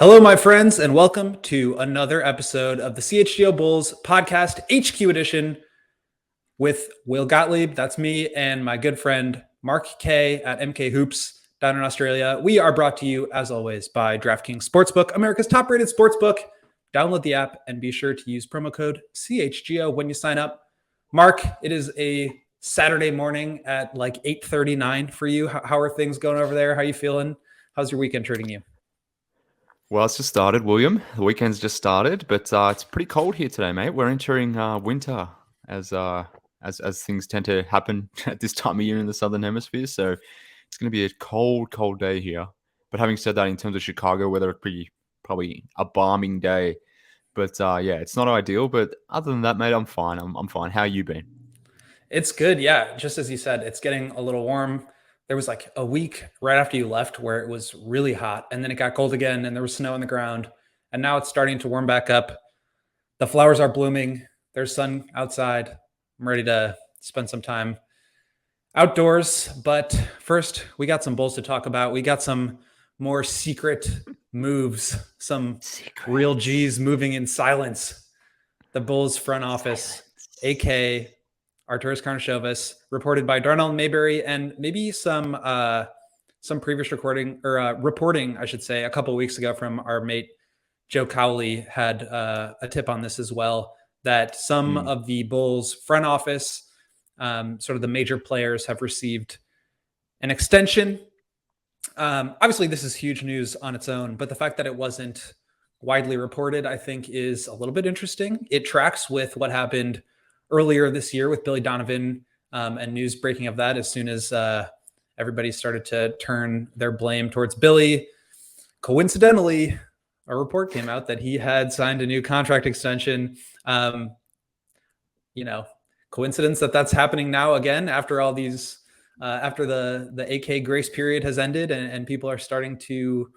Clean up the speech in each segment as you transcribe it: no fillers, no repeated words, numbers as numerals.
Hello, my friends, and welcome to another episode of the CHGO Bulls podcast HQ edition with Will Gottlieb. That's me and my good friend Mark K at MK Hoops down in Australia. We are brought to you, as always, by DraftKings Sportsbook, America's top-rated sportsbook. Download the app and be sure to use promo code CHGO when you sign up. Mark, it is a Saturday morning at like 8:39 for you. How are things going over there? How are you feeling? How's your weekend treating you? Well, it's just started, William. The weekend's just started, but it's pretty cold here today, mate. We're entering winter as things tend to happen at this time of year in the Southern Hemisphere. So it's going to be a cold, cold day here. But having said that, in terms of Chicago weather, it's probably a balming day. But yeah, it's not ideal. But other than that, mate, I'm fine. I'm fine. How you been? It's good. Yeah. Just as you said, it's getting a little warm. There was like a week right after you left where it was really hot and then it got cold again and there was snow on the ground. And now it's starting to warm back up. The flowers are blooming. There's sun outside. I'm ready to spend some time outdoors. But first, we got some Bulls to talk about. We got some more secret moves, some real G's moving in silence. The Bulls front office, AK Arturas Karnisovas, reported by Darnell Mayberry, and maybe some previous reporting, I should say, a couple of weeks ago from our mate Joe Cowley had a tip on this as well, that some of the Bulls front office, sort of the major players, have received an extension. Obviously, this is huge news on its own, but the fact that it wasn't widely reported, I think, is a little bit interesting. It tracks with what happened earlier this year with Billy Donovan and news breaking of that as soon as everybody started to turn their blame towards Billy. Coincidentally, a report came out that he had signed a new contract extension. Coincidence that that's happening now again after all these, after the AK grace period has ended and people are starting to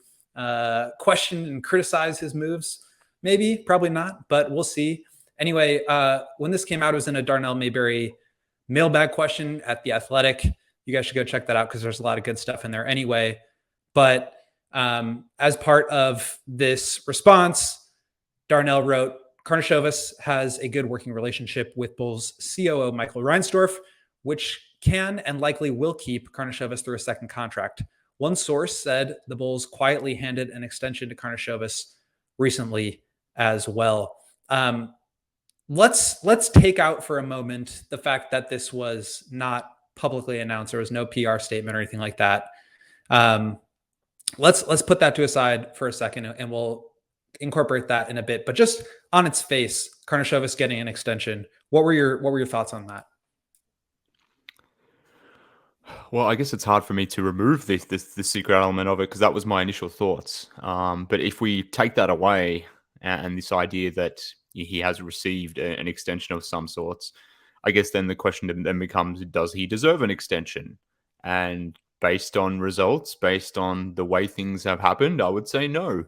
question and criticize his moves. Maybe, probably not, but we'll see. Anyway, when this came out, it was in a Darnell Mayberry mailbag question at The Athletic. You guys should go check that out because there's a lot of good stuff in there anyway. But as part of this response, Darnell wrote, Karnisovas has a good working relationship with Bulls COO Michael Reinsdorf, which can and likely will keep Karnisovas through a second contract. One source said the Bulls quietly handed an extension to Karnisovas recently as well. Let's take out for a moment the fact that this was not publicly announced. There was no PR statement or anything like that. Let's put that to a side for a second, and we'll incorporate that in a bit. But just on its face, Karnisovas getting an extension. What were your thoughts on that? Well, I guess it's hard for me to remove the secret element of it because that was my initial thoughts. But if we take that away and this idea that he has received an extension of some sorts, I guess then the question then becomes, does he deserve an extension? And based on results, based on the way things have happened, I would say no.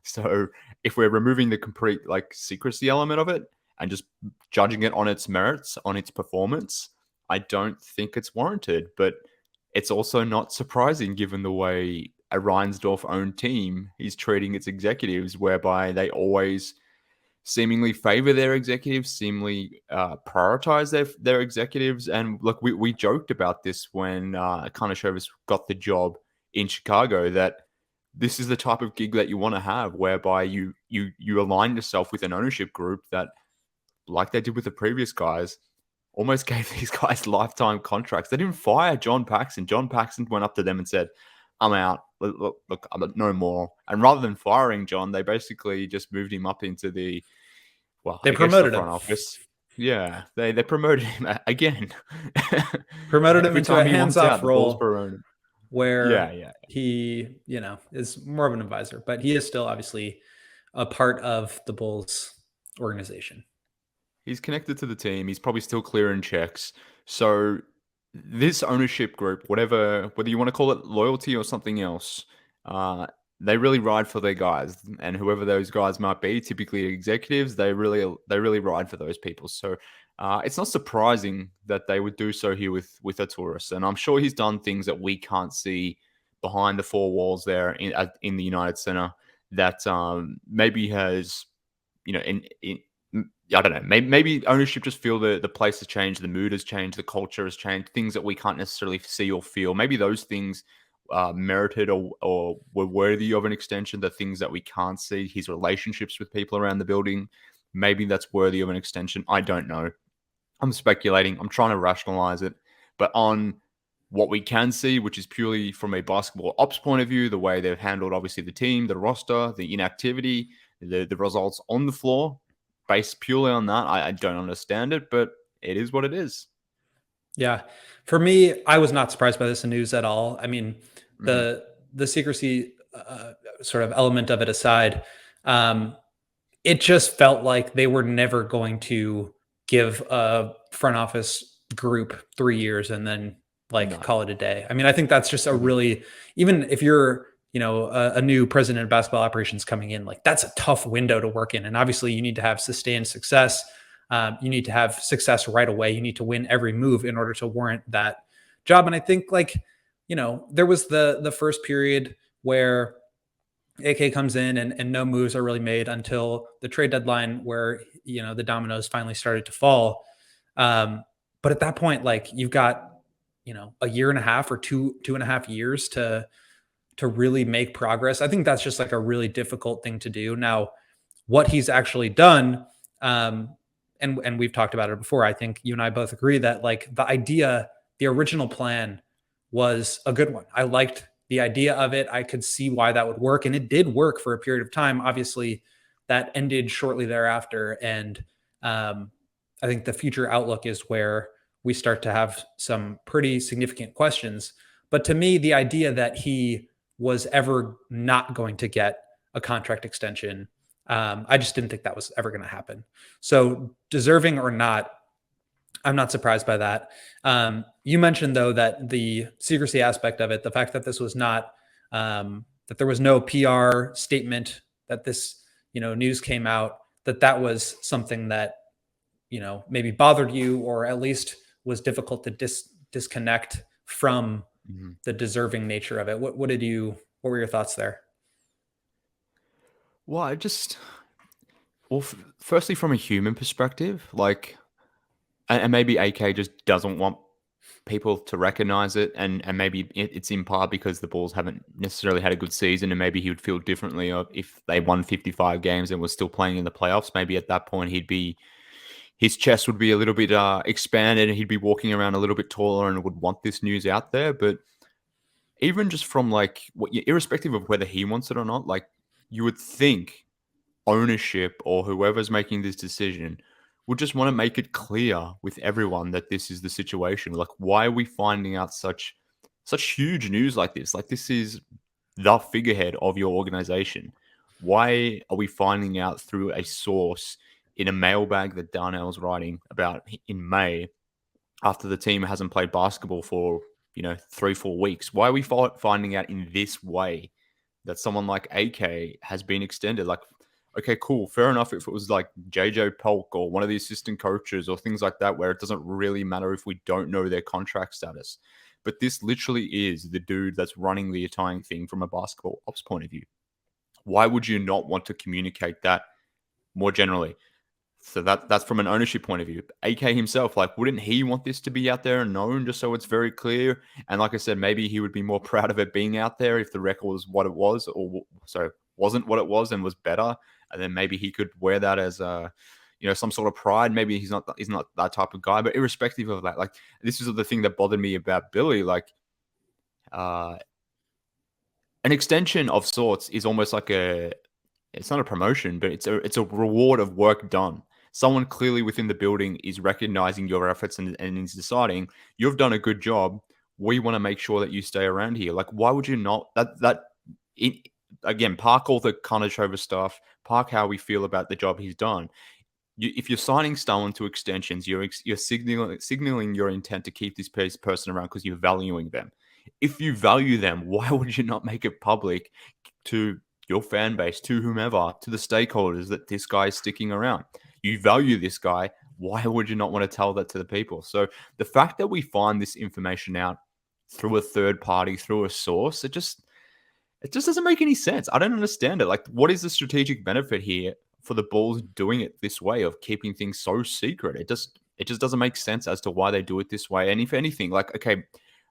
So if we're removing the complete secrecy element of it and just judging it on its merits, on its performance, I don't think it's warranted. But it's also not surprising given the way a Reinsdorf-owned team is treating its executives, whereby they always seemingly favor their executives, seemingly prioritize their executives. And look, we joked about this when Karnisovas got the job in Chicago, that this is the type of gig that you want to have, whereby you align yourself with an ownership group that, like they did with the previous guys, almost gave these guys lifetime contracts. They didn't fire John Paxson. John Paxson went up to them and said, I'm out. Look, I'm no more. And rather than firing John, they basically just moved him up into the promoted the front him. Office. Yeah, they promoted him again. Promoted him into a hands-off role where he, is more of an advisor, but he is still obviously a part of the Bulls organization. He's connected to the team. He's probably still clearing checks. So this ownership group, whether you want to call it loyalty or something else, they really ride for their guys, and whoever those guys might be, typically executives, they really ride for those people. So it's not surprising that they would do so here with Arturas, and I'm sure he's done things that we can't see behind the four walls there in the United Center that maybe has, I don't know, maybe ownership just feel the place has changed, the mood has changed, the culture has changed, things that we can't necessarily see or feel. Maybe those things merited or were worthy of an extension. The things that we can't see, his relationships with people around the building, maybe that's worthy of an extension. I don't know. I'm speculating. I'm trying to rationalize it. But on what we can see, which is purely from a basketball ops point of view, the way they've handled obviously the team, the roster, the inactivity, the results on the floor, based purely on that, I don't understand it, but it is what it is. Yeah. For me, I was not surprised by this news at all. I mean, Mm-hmm. the secrecy sort of element of it aside, um, it just felt like they were never going to give a front office group 3 years and then like No. call it a day. I mean, I think that's just a Mm-hmm. really, even if you're, a new president of basketball operations coming in, like that's a tough window to work in. And obviously you need to have sustained success. You need to have success right away. You need to win every move in order to warrant that job. And I think like, there was the first period where AK comes in and no moves are really made until the trade deadline where the dominoes finally started to fall. Um, but at that point, like you've got a year and a half or 2.5 years to really make progress. I think that's just like a really difficult thing to do. Now, what he's actually done, and we've talked about it before. I think you and I both agree that like the original plan was a good one. I liked the idea of it. I could see why that would work, and it did work for a period of time. Obviously, that ended shortly thereafter, and I think the future outlook is where we start to have some pretty significant questions. But to me, the idea that he was ever not going to get a contract extension, I just didn't think that was ever going to happen. So, deserving or not, I'm not surprised by that. You mentioned though that the secrecy aspect of it, the fact that this was not that there was no PR statement that this news came out, that was something that maybe bothered you or at least was difficult to disconnect from Mm-hmm. the deserving nature of it. What were your thoughts there? Well, firstly, from a human perspective, like, and maybe AK just doesn't want people to recognize it, and maybe it's in part because the Bulls haven't necessarily had a good season, and maybe he would feel differently of if they won 55 games and was still playing in the playoffs. Maybe at that point his chest would be a little bit expanded, and he'd be walking around a little bit taller and would want this news out there. But even just from like irrespective of whether he wants it or not, like you would think ownership or whoever's making this decision would just want to make it clear with everyone that this is the situation. Like, why are we finding out such huge news like this? Like, this is the figurehead of your organization. Why are we finding out through a source in a mailbag that Darnell's writing about in May after the team hasn't played basketball for 3-4 weeks? Why are we finding out in this way that someone like AK has been extended? Like, okay, cool, fair enough if it was like JJ Polk or one of the assistant coaches or things like that, where it doesn't really matter if we don't know their contract status. But this literally is the dude that's running the entire thing from a basketball ops point of view. Why would you not want to communicate that more generally? So that's from an ownership point of view. AK himself, like, wouldn't he want this to be out there and known just so it's very clear? And like I said, maybe he would be more proud of it being out there if the record was what it was, or wasn't what it was and was better. And then maybe he could wear that as some sort of pride. Maybe he's not that type of guy. But irrespective of that, like, this is the thing that bothered me about Billy. Like, an extension of sorts is almost like it's not a promotion, but it's a reward of work done. Someone clearly within the building is recognizing your efforts and is deciding you've done a good job. We want to make sure that you stay around here. Like, why would you not? Again, park all the Karnisovas stuff, park how we feel about the job he's done. If you're signing someone to extensions, you're signaling your intent to keep this person around because you're valuing them. If you value them, why would you not make it public to your fan base, to whomever, to the stakeholders, that this guy is sticking around? You value this guy. Why would you not want to tell that to the people? So the fact that we find this information out through a third party, through a source, It just doesn't make any sense. I don't understand it. Like, what is the strategic benefit here for the Bulls doing it this way of keeping things so secret? It just doesn't make sense as to why they do it this way. And if anything, like, okay,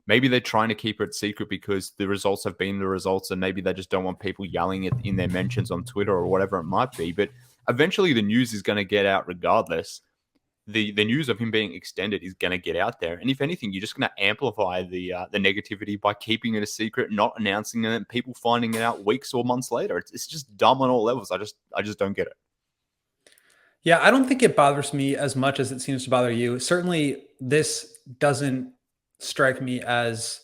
maybe they're trying to keep it secret because the results have been the results, and maybe they just don't want people yelling it in their mentions on Twitter or whatever it might be. But eventually, the news is going to get out regardless. The news of him being extended is going to get out there, and if anything, you're just going to amplify the negativity by keeping it a secret, not announcing it, and people finding it out weeks or months later. It's just dumb on all levels. I just don't get it. Yeah, I don't think it bothers me as much as it seems to bother you. Certainly, this doesn't strike me as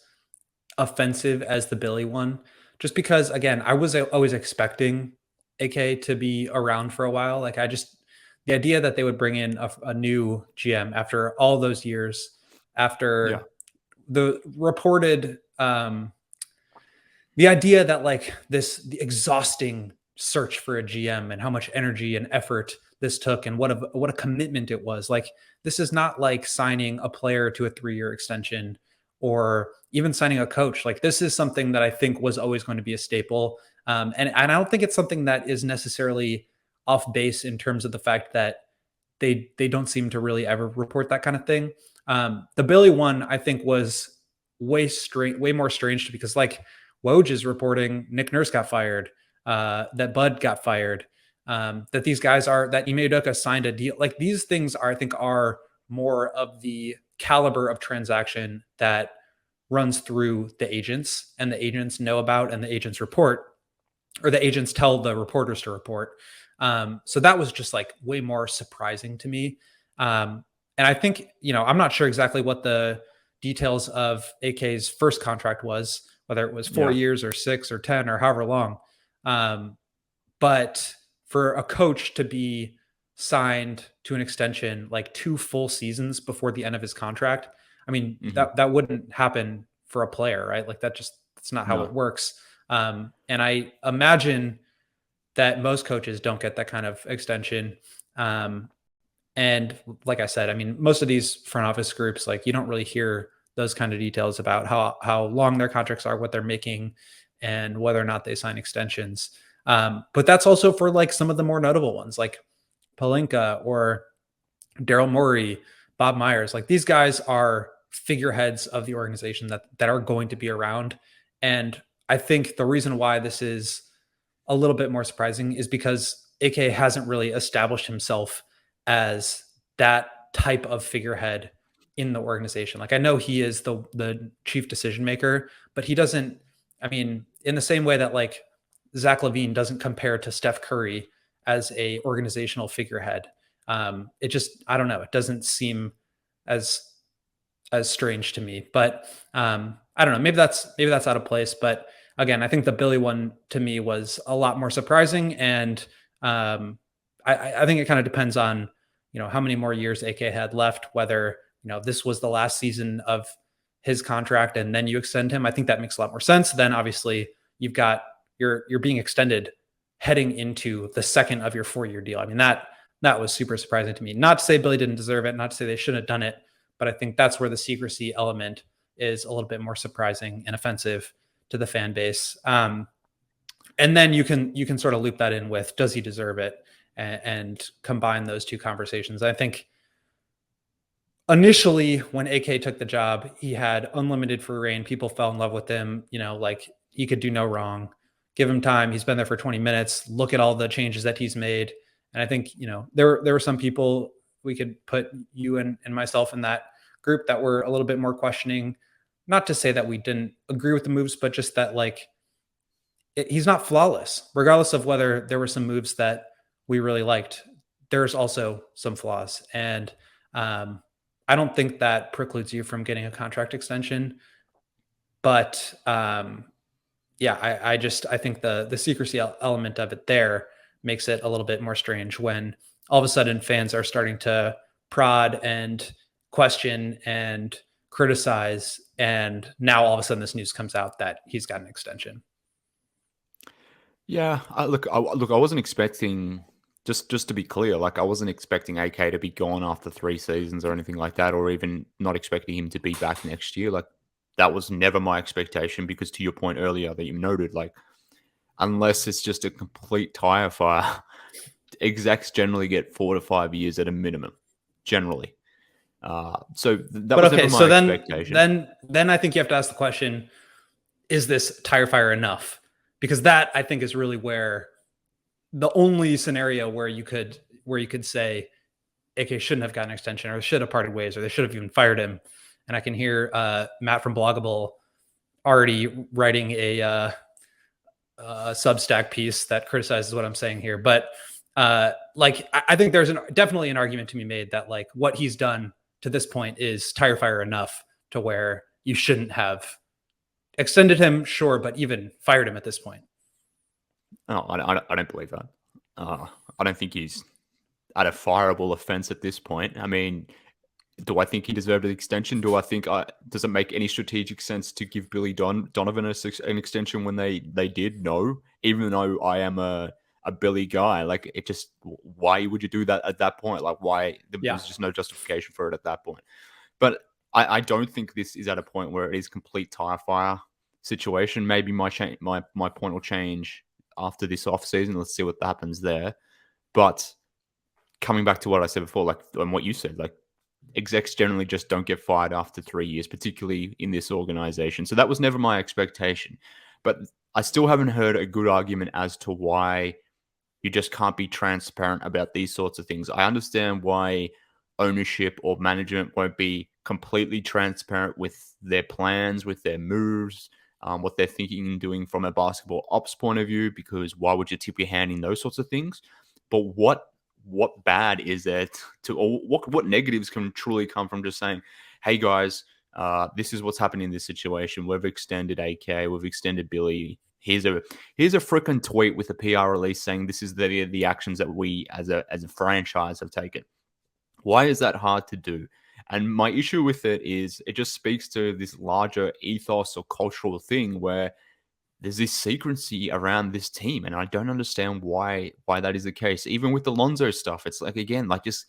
offensive as the Billy one, just because, again, I was always expecting AK to be around for a while. Like, the idea that they would bring in a new GM after all those years, Yeah. after the reported, the idea that like the exhausting search for a GM and how much energy and effort this took and what a commitment it was. Like, this is not like signing a player to a 3-year extension or even signing a coach. Like, this is something that I think was always going to be a staple. And I don't think it's something that is necessarily off base in terms of the fact that they don't seem to really ever report that kind of thing. The Billy one I think was way more strange because like Woj is reporting Nick Nurse got fired, that Bud got fired, that these guys are that Ime Udoka signed a deal. Like, these things are, I think, are more of the caliber of transaction that runs through the agents, and the agents know about, and the agents report, or the agents tell the reporters to report. So that was just like way more surprising to me. And I think, I'm not sure exactly what the details of AK's first contract was, whether it was 4 years or 6 or 10 or however long. But for a coach to be signed to an extension like 2 full seasons before the end of his contract, I mean, that wouldn't happen for a player, right? Like, that's not how it No. works. And I imagine that most coaches don't get that kind of extension. And like I said, I mean, most of these front office groups, like, you don't really hear those kind of details about how long their contracts are, what they're making, and whether or not they sign extensions. But that's also for like some of the more notable ones, like Palinka or Daryl Morey, Bob Myers. Like, these guys are figureheads of the organization that are going to be around. And I think the reason why this is a little bit more surprising is because AK hasn't really established himself as that type of figurehead in the organization. Like, I know he is the chief decision maker, but he doesn't, I mean, in the same way that like Zach LaVine doesn't compare to Steph Curry as a organizational figurehead. It just, I don't know, it doesn't seem as strange to me. But I don't know, maybe that's out of place. But again, I think the Billy one to me was a lot more surprising, and I think it kind of depends on how many more years AK had left. Whether this was the last season of his contract and then you extend him, I think that makes a lot more sense. Then obviously you're being extended heading into the second of your 4-year deal. I mean, that was super surprising to me. Not to say Billy didn't deserve it, not to say they shouldn't have done it, but I think that's where the secrecy element is a little bit more surprising and offensive to the fan base. And then you can sort of loop that in with, does he deserve it, and combine those two conversations. I think initially when AK took the job, he had unlimited free reign. People fell in love with him. Like, he could do no wrong. Give him time. He's been there for 20 minutes. Look at all the changes that he's made. And I think, there were some people, we could put you and myself in that group, that were a little bit more questioning. Not to say that we didn't agree with the moves, but just that like he's not flawless, regardless of whether there were some moves that we really liked. There's also some flaws. And I don't think that precludes you from getting a contract extension. But yeah, I think the secrecy element of it there makes it a little bit more strange when all of a sudden fans are starting to prod and question and criticize, and now all of a sudden this news comes out that he's got an extension. Yeah, I wasn't expecting, just to be clear, like, I wasn't expecting AK to be gone after 3 seasons or anything like that, or even not expecting him to be back next year. Like, that was never my expectation, because to your point earlier that you noted, like, unless it's just a complete tire fire, execs generally get 4 to 5 years at a minimum, generally. So that But was never okay, so my then expectation. then then I think you have to ask the question, is this tire fire enough? Because that I think is really where the only scenario where you could say AK shouldn't have gotten an extension or should have parted ways or they should have even fired him. And I can hear Matt from Bloggable already writing a Substack piece that criticizes what I'm saying here. But like I think there's definitely an argument to be made that like what he's done to this point is tire fire enough to where you shouldn't have extended him, sure, but even fired him at this point. Oh, I don't believe that. I don't think he's at a fireable offense at this point. I mean, do I think he deserved an extension? Do I think does it make any strategic sense to give Donovan an extension when they did? No, even though I am a Billy guy, like it just why would you do that at that point? Like why there Yeah. was just no justification for it at that point. But I don't think this is at a point where it is complete tire fire situation. Maybe my point will change after this off season. Let's see what happens there. But coming back to what I said before, like and what you said, like execs generally just don't get fired after 3 years, particularly in this organization. So that was never my expectation. But I still haven't heard a good argument as to why you just can't be transparent about these sorts of things. I understand why ownership or management won't be completely transparent with their plans, with their moves, what they're thinking and doing from a basketball ops point of view, because why would you tip your hand in those sorts of things? But what bad is there or what negatives can truly come from just saying, hey guys, this is what's happening in this situation. We've extended AK, we've extended Billy. Here's a freaking tweet with a PR release saying this is the actions that we as a franchise have taken. Why is that hard to do? And my issue with it is it just speaks to this larger ethos or cultural thing where there's this secrecy around this team, and I don't understand why that is the case. Even with the Lonzo stuff, it's like again, like just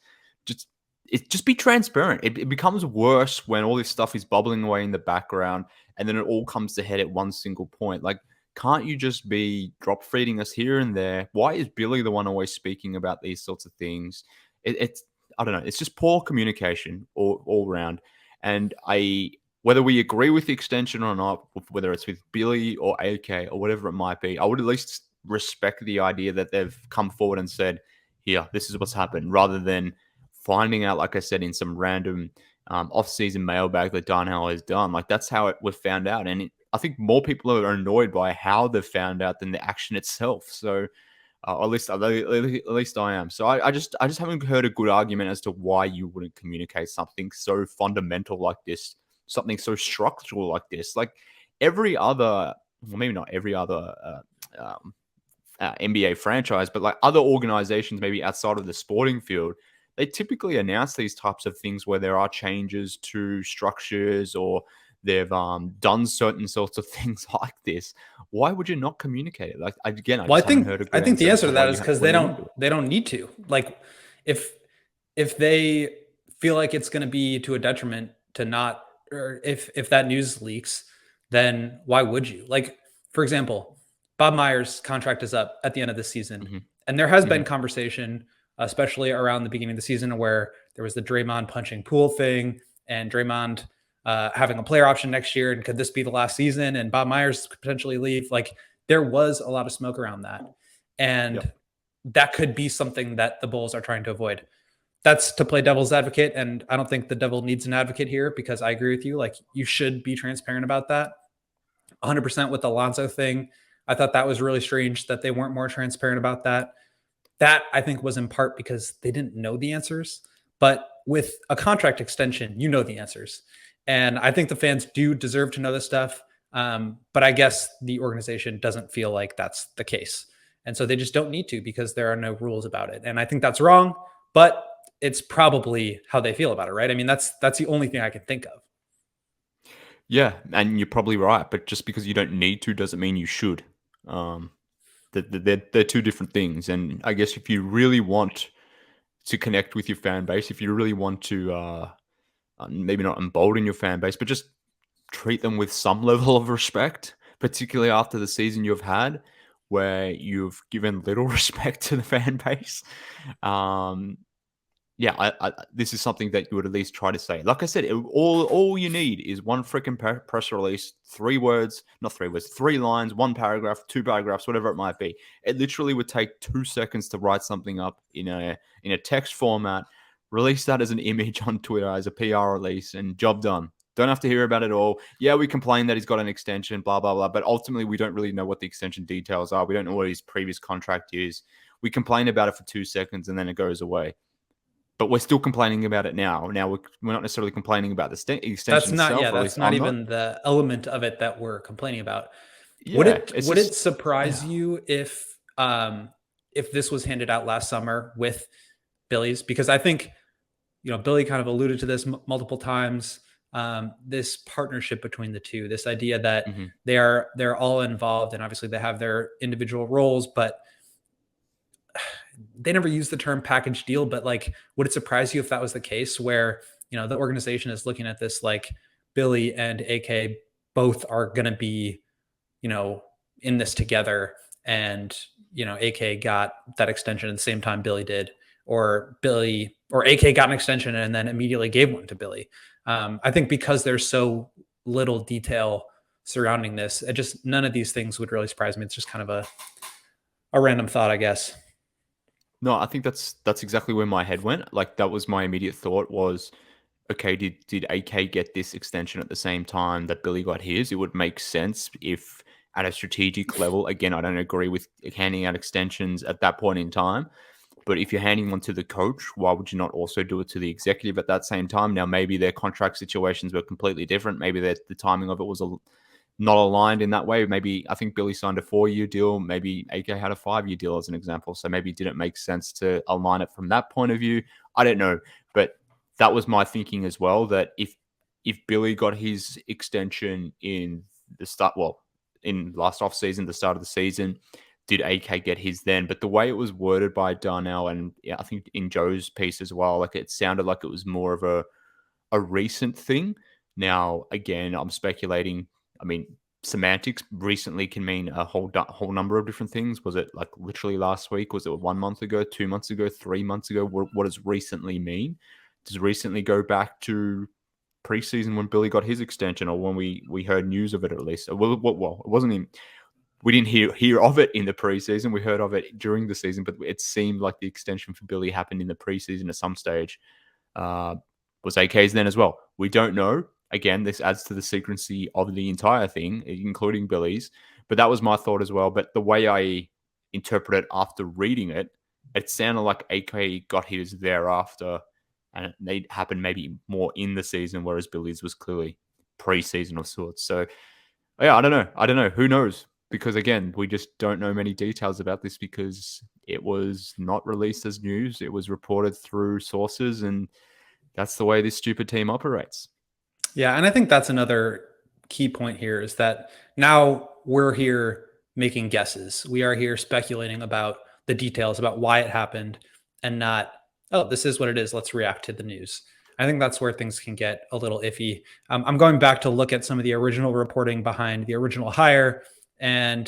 be transparent. It becomes worse when all this stuff is bubbling away in the background, and then it all comes to head at one single point. Like, can't you just be drop feeding us here and there? Why is Billy the one always speaking about these sorts of things? It's I don't know. It's just poor communication all around, and whether we agree with the extension or not, whether it's with Billy or AK or whatever it might be, I would at least respect the idea that they've come forward and said, here, this is what's happened, rather than finding out, like I said, in some random off-season mailbag that Darnell has done. Like, that's how we've found out. And I think more people are annoyed by how they've found out than the action itself. So at least I am. So I just haven't heard a good argument as to why you wouldn't communicate something so fundamental like this, something so structural like this. Like every other, well, maybe not every other NBA franchise, but like other organizations, maybe outside of the sporting field, they typically announce these types of things where there are changes to structures or they've done certain sorts of things like this. Why would you not communicate it? Like again, I Well, just haven't heard a good I think the answer as answer to to why that is because why you wouldn't do it. they don't need to. Like if they feel like it's going to be to a detriment to not, or if that news leaks, then why would you? Like for example, Bob Myers' contract is up at the end of this season, Mm-hmm. and there has Mm-hmm. been conversation, especially around the beginning of the season, where there was the Draymond punching Poole thing, and Draymond having a player option next year, and could this be the last season? And Bob Myers could potentially leave. Like there was a lot of smoke around that, and Yep. that could be something that the Bulls are trying to avoid. That's to play devil's advocate, and I don't think the devil needs an advocate here because I agree with you. Like you should be transparent about that. 100% with the Alonzo thing. I thought that was really strange that they weren't more transparent about that. That I think was in part because they didn't know the answers. But with a contract extension, you know the answers. And I think the fans do deserve to know this stuff. But I guess the organization doesn't feel like that's the case. And so they just don't need to because there are no rules about it. And I think that's wrong, but it's probably how they feel about it, right? I mean, that's the only thing I can think of. Yeah, and you're probably right. But just because you don't need to doesn't mean you should. They're two different things. And I guess if you really want to connect with your fan base, if you really want to maybe not embolden your fan base, but just treat them with some level of respect, particularly after the season you've had, where you've given little respect to the fan base. Yeah, this is something that you would at least try to say. Like I said, all you need is one freaking press release, 3 words, not 3 words, 3 lines, 1 paragraph, 2 paragraphs, whatever it might be. It literally would take 2 seconds to write something up in a text format, release that as an image on Twitter as a PR release, and job done. Don't have to hear about it all. Yeah, we complain that he's got an extension, blah, blah, blah. But ultimately, we don't really know what the extension details are. We don't know what his previous contract is. We complain about it for 2 seconds and then it goes away. But we're still complaining about it now. Now we're not necessarily complaining about the extension itself. Or at That's least not I'm not. even the element of it that we're complaining about. Yeah, it's Would it just surprise yeah. you if this was handed out last summer with Billy's? Because I think, Billy kind of alluded to this multiple times. This partnership between the two, this idea that Mhm. they're all involved, and obviously they have their individual roles, but they never use the term package deal. But like, would it surprise you if that was the case, where the organization is looking at this like Billy and AK both are going to be in this together, and AK got that extension at the same time Billy did, or AK got an extension and then immediately gave one to Billy. I think because there's so little detail surrounding this, none of these things would really surprise me. It's just kind of a random thought, I guess. No, I think that's exactly where my head went. Like that was my immediate thought was, okay, did AK get this extension at the same time that Billy got his? It would make sense if at a strategic level, again, I don't agree with handing out extensions at that point in time. But if you're handing one to the coach, why would you not also do it to the executive at that same time? Now, maybe their contract situations were completely different. Maybe the timing of it was not aligned in that way. Maybe I think Billy signed a 4-year deal. Maybe AK had a 5-year deal as an example. So maybe it didn't make sense to align it from that point of view. I don't know. But that was my thinking as well, that if Billy got his extension in the start, well, in last off season, the start of the season, did AK get his then? But the way it was worded by Darnell, and yeah, I think in Joe's piece as well, like it sounded like it was more of a recent thing. Now, again, I'm speculating. I mean, semantics recently can mean a whole number of different things. Was it like literally last week? Was it 1 month ago, 2 months ago, 3 months ago? What does recently mean? Does recently go back to preseason when Billy got his extension, or when we heard news of it at least? Well, it wasn't even. We didn't hear of it in the preseason. We heard of it during the season, but it seemed like the extension for Billy happened in the preseason at some stage. Was AK's then as well? We don't know. Again, this adds to the secrecy of the entire thing, including Billy's. But that was my thought as well. But the way I interpret it after reading it, it sounded like AK got his thereafter, and it happened maybe more in the season, whereas Billy's was clearly preseason of sorts. So, yeah, I don't know. Who knows? Because again, we just don't know many details about this because it was not released as news. It was reported through sources, and that's the way this stupid team operates. Yeah, and I think that's another key point here, is that now we're here making guesses. We are here speculating about the details, about why it happened, and not, oh, this is what it is. Let's react to the news. I think that's where things can get a little iffy. I'm going back to look at some of the original reporting behind the original hire. And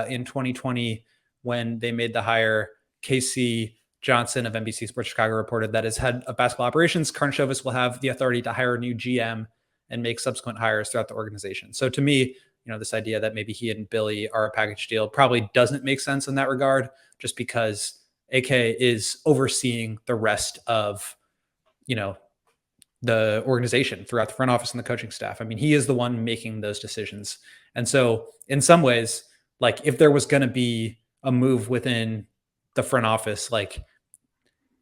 in 2020, when they made the hire, Casey Johnson of NBC Sports Chicago reported that as head of basketball operations, Karnisovas will have the authority to hire a new GM and make subsequent hires throughout the organization. So to me, this idea that maybe he and Billy are a package deal probably doesn't make sense in that regard, just because AK is overseeing the rest of, the organization throughout the front office and the coaching staff. I mean, he is the one making those decisions. And so in some ways, like if there was going to be a move within the front office, like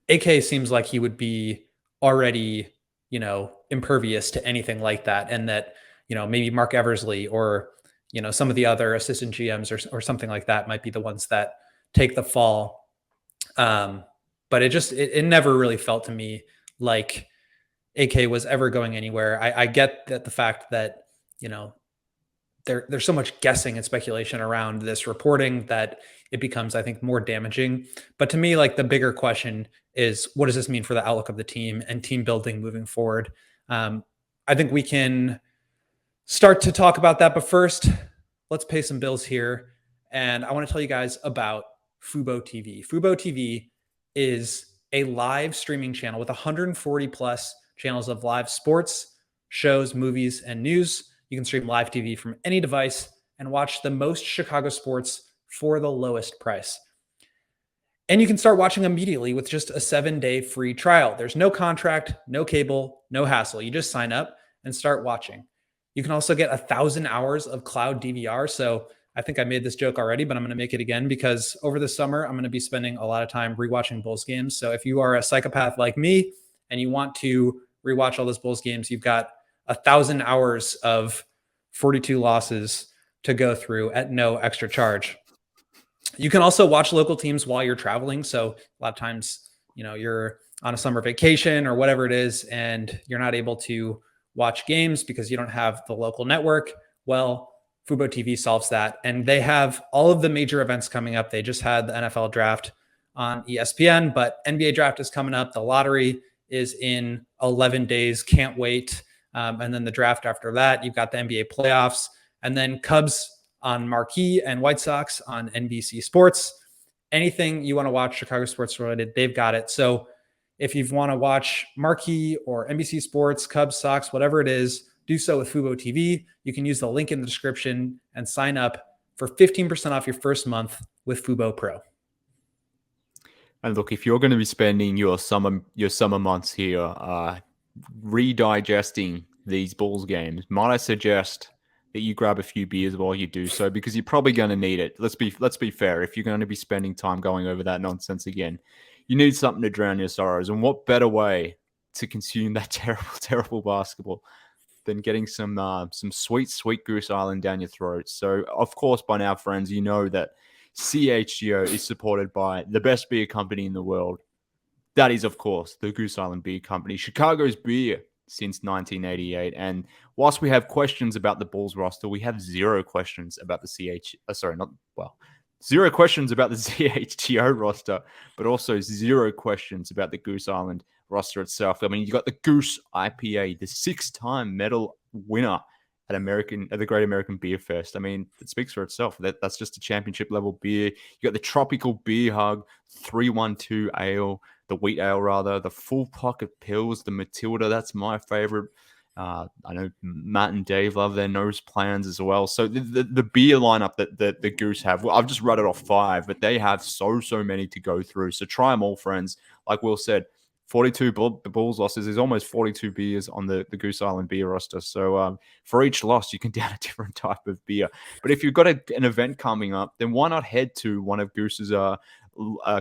AK seems like he would be already, impervious to anything like that. And that, maybe Mark Eversley or, some of the other assistant GMs or something like that might be the ones that take the fall. But it never really felt to me like AK was ever going anywhere. I get that the fact that, there's so much guessing and speculation around this reporting that it becomes, I think, more damaging. But to me, like the bigger question is, what does this mean for the outlook of the team and team building moving forward? I think we can start to talk about that. But first, let's pay some bills here. And I want to tell you guys about Fubo TV. Fubo TV is a live streaming channel with 140 plus channels of live sports, shows, movies, and news. You can stream live TV from any device and watch the most Chicago sports for the lowest price. And you can start watching immediately with just a 7-day free trial. There's no contract, no cable, no hassle. You just sign up and start watching. You can also get 1,000 hours of cloud DVR. So I think I made this joke already, but I'm going to make it again because over the summer, I'm going to be spending a lot of time rewatching Bulls games. So if you are a psychopath like me and you want to rewatch all those Bulls games, you've got 1,000 hours of 42 losses to go through at no extra charge. You can also watch local teams while you're traveling. So a lot of times, you're on a summer vacation or whatever it is, and you're not able to watch games because you don't have the local network. Well, Fubo TV solves that. And they have all of the major events coming up. They just had the NFL draft on ESPN, but NBA draft is coming up. The lottery is in 11 days. Can't wait. And then the draft after that, you've got the NBA playoffs, and then Cubs on Marquee and White Sox on NBC Sports. Anything you want to watch Chicago sports related, they've got it. So if you want to watch Marquee or NBC Sports, Cubs, Sox, whatever it is, do so with Fubo TV. You can use the link in the description and sign up for 15% off your first month with Fubo Pro. And look, if you're going to be spending your summer months here redigesting these Bulls games, might I suggest that you grab a few beers while you do so, because you're probably going to need it. Let's be fair. If you're going to be spending time going over that nonsense again, you need something to drown your sorrows. And what better way to consume that terrible basketball than getting some sweet Goose Island down your throat? So, of course, by now, friends, you know that CHGO is supported by the best beer company in the world. That is, of course, the Goose Island Beer Company, Chicago's beer since 1988. And whilst we have questions about the Bulls roster, we have zero questions about the zero questions about the CHGO roster, but also zero questions about the Goose Island roster itself. I mean, you got the Goose IPA, the 6-time medal winner at the Great American Beer Fest. I mean, it speaks for itself. That's just a championship level beer. You got the Tropical Beer Hug, 312 Ale, the wheat ale rather, the Full Pocket Pills, the Matilda. That's my favorite. I know Matt and Dave love their nose plans as well. So the beer lineup that the Goose have, well, I've just rattled off 5, but they have so many to go through. So try them all, friends. Like Will said, 42 Bulls losses is almost 42 beers on the Goose Island beer roster. So for each loss, you can down a different type of beer. But if you've got an event coming up, then why not head to one of Goose's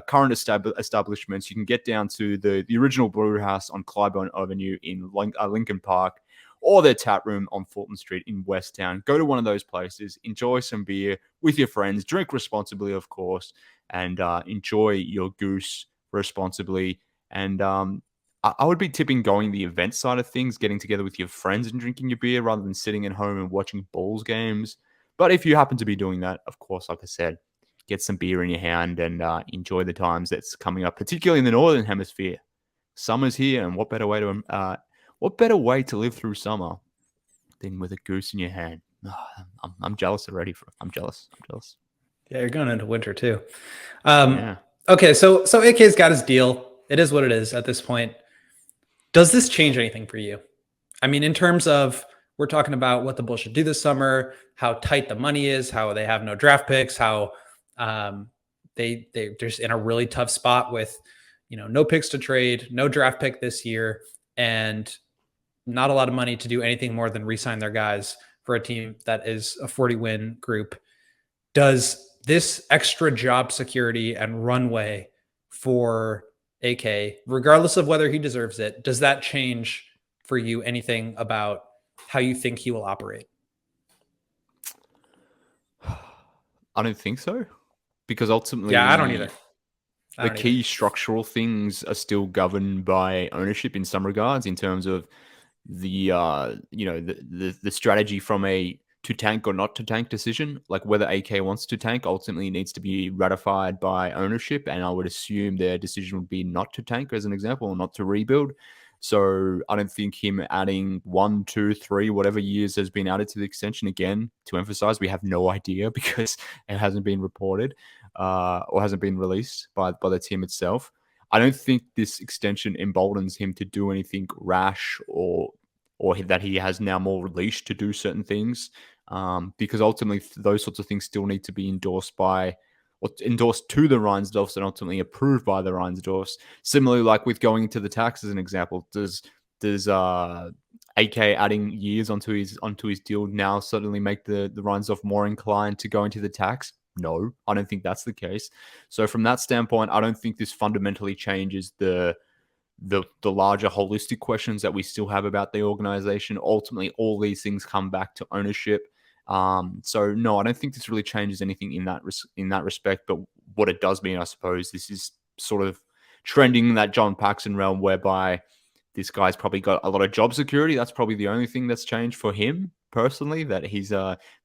current establishments? You can get down to the original brew house on Clybourne Avenue in Lincoln Park, or their tap room on Fulton Street in Westtown. Go to one of those places, enjoy some beer with your friends, drink responsibly, of course, and enjoy your Goose responsibly. And I would be tipping going the event side of things, getting together with your friends and drinking your beer rather than sitting at home and watching Bulls games. But if you happen to be doing that, of course, like I said, get some beer in your hand and enjoy the times that's coming up, particularly in the Northern Hemisphere. Summer's here, and what better way to live through summer than with a goose in your hand? Oh, I'm jealous already. I'm jealous. Yeah, you're going into winter too. Yeah. Okay, so AK's got his deal. It is what it is at this point. Does this change anything for you? I mean, in terms of, we're talking about what the Bulls should do this summer, how tight the money is, how they have no draft picks, how they're just in a really tough spot with, no picks to trade, no draft pick this year, and not a lot of money to do anything more than re-sign their guys for a team that is a 40-win group. Does this extra job security and runway for AK, regardless of whether he deserves it, does that change for you anything about how you think he will operate? I don't think so, because ultimately, yeah, I don't either. The key structural things are still governed by ownership in some regards, in terms of the the strategy from a to tank or not to tank decision. Like whether AK wants to tank ultimately needs to be ratified by ownership, and I would assume their decision would be not to tank, as an example, or not to rebuild. So I don't think him adding 1, 2, 3, whatever years has been added to the extension, again, to emphasize, we have no idea because it hasn't been reported or hasn't been released by the team itself. I don't think this extension emboldens him to do anything rash or that he has now more leash to do certain things, because ultimately those sorts of things still need to be endorsed by or endorsed to the Reinsdorfs and ultimately approved by the Reinsdorfs. Similarly, like with going into the tax as an example, does AK adding years onto his deal now suddenly make the Reinsdorf more inclined to go into the tax? No, I don't think that's the case. So from that standpoint, I don't think this fundamentally changes the larger holistic questions that we still have about the organization. Ultimately, all these things come back to ownership. So no, I don't think this really changes anything in that respect. But what it does mean, I suppose, this is sort of trending in that John Paxson realm, whereby this guy's probably got a lot of job security. That's probably the only thing that's changed for him personally. That he's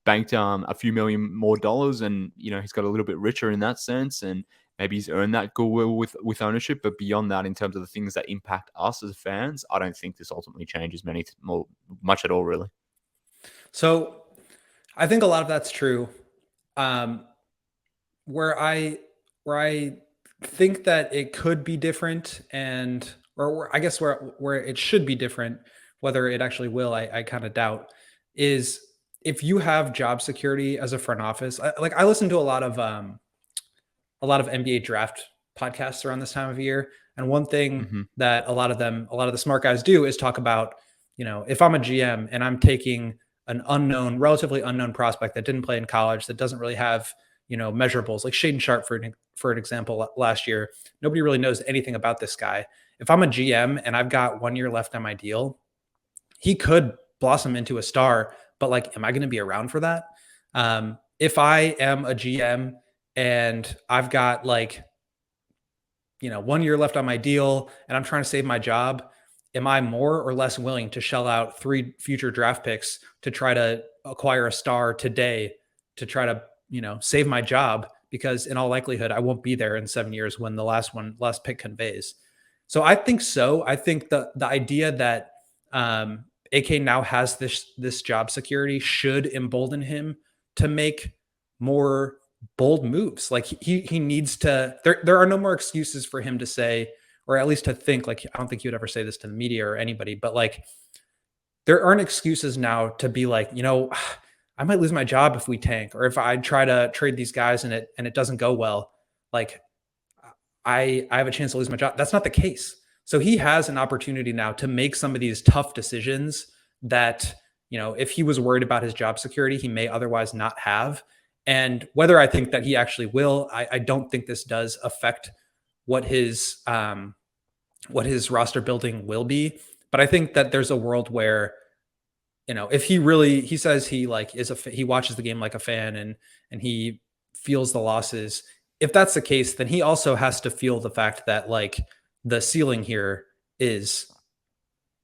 banked a few million more dollars, and he's got a little bit richer in that sense, and maybe he's earned that goodwill with ownership. But beyond that, in terms of the things that impact us as fans, I don't think this ultimately changes much at all, really. So I think a lot of that's true. Where I think that it could be different, or I guess where it should be different, whether it actually will, I kind of doubt, is if you have job security as a front office. I listen to a lot of NBA draft podcasts around this time of year. And one thing Mm-hmm. that a lot of the smart guys do is talk about, if I'm a GM and I'm taking an relatively unknown prospect that didn't play in college, that doesn't really have, measurables, like Shaden Sharp, for an example, last year, nobody really knows anything about this guy. If I'm a GM and I've got 1 year left on my deal, he could blossom into a star, but am I going to be around for that? If I am a GM and I've got 1 year left on my deal and I'm trying to save my job, am I more or less willing to shell out 3 future draft picks to try to acquire a star today to try to, save my job? Because in all likelihood, I won't be there in 7 years when the last pick conveys. So I think so. I think the idea that AK now has this job security should embolden him to make more bold moves. Like he needs to. There are no more excuses for him to say, or at least to think. I don't think he would ever say this to the media or anybody, but there aren't excuses now to be I might lose my job if we tank, or if I try to trade these guys and it doesn't go well. Like I have a chance to lose my job. That's not the case. So he has an opportunity now to make some of these tough decisions that, if he was worried about his job security, he may otherwise not have. And whether I think that he actually will, I don't think this does affect what his roster building will be. But I think that there's a world where, if he says he he watches the game like a fan and he feels the losses. If that's the case, then he also has to feel the fact that the ceiling here is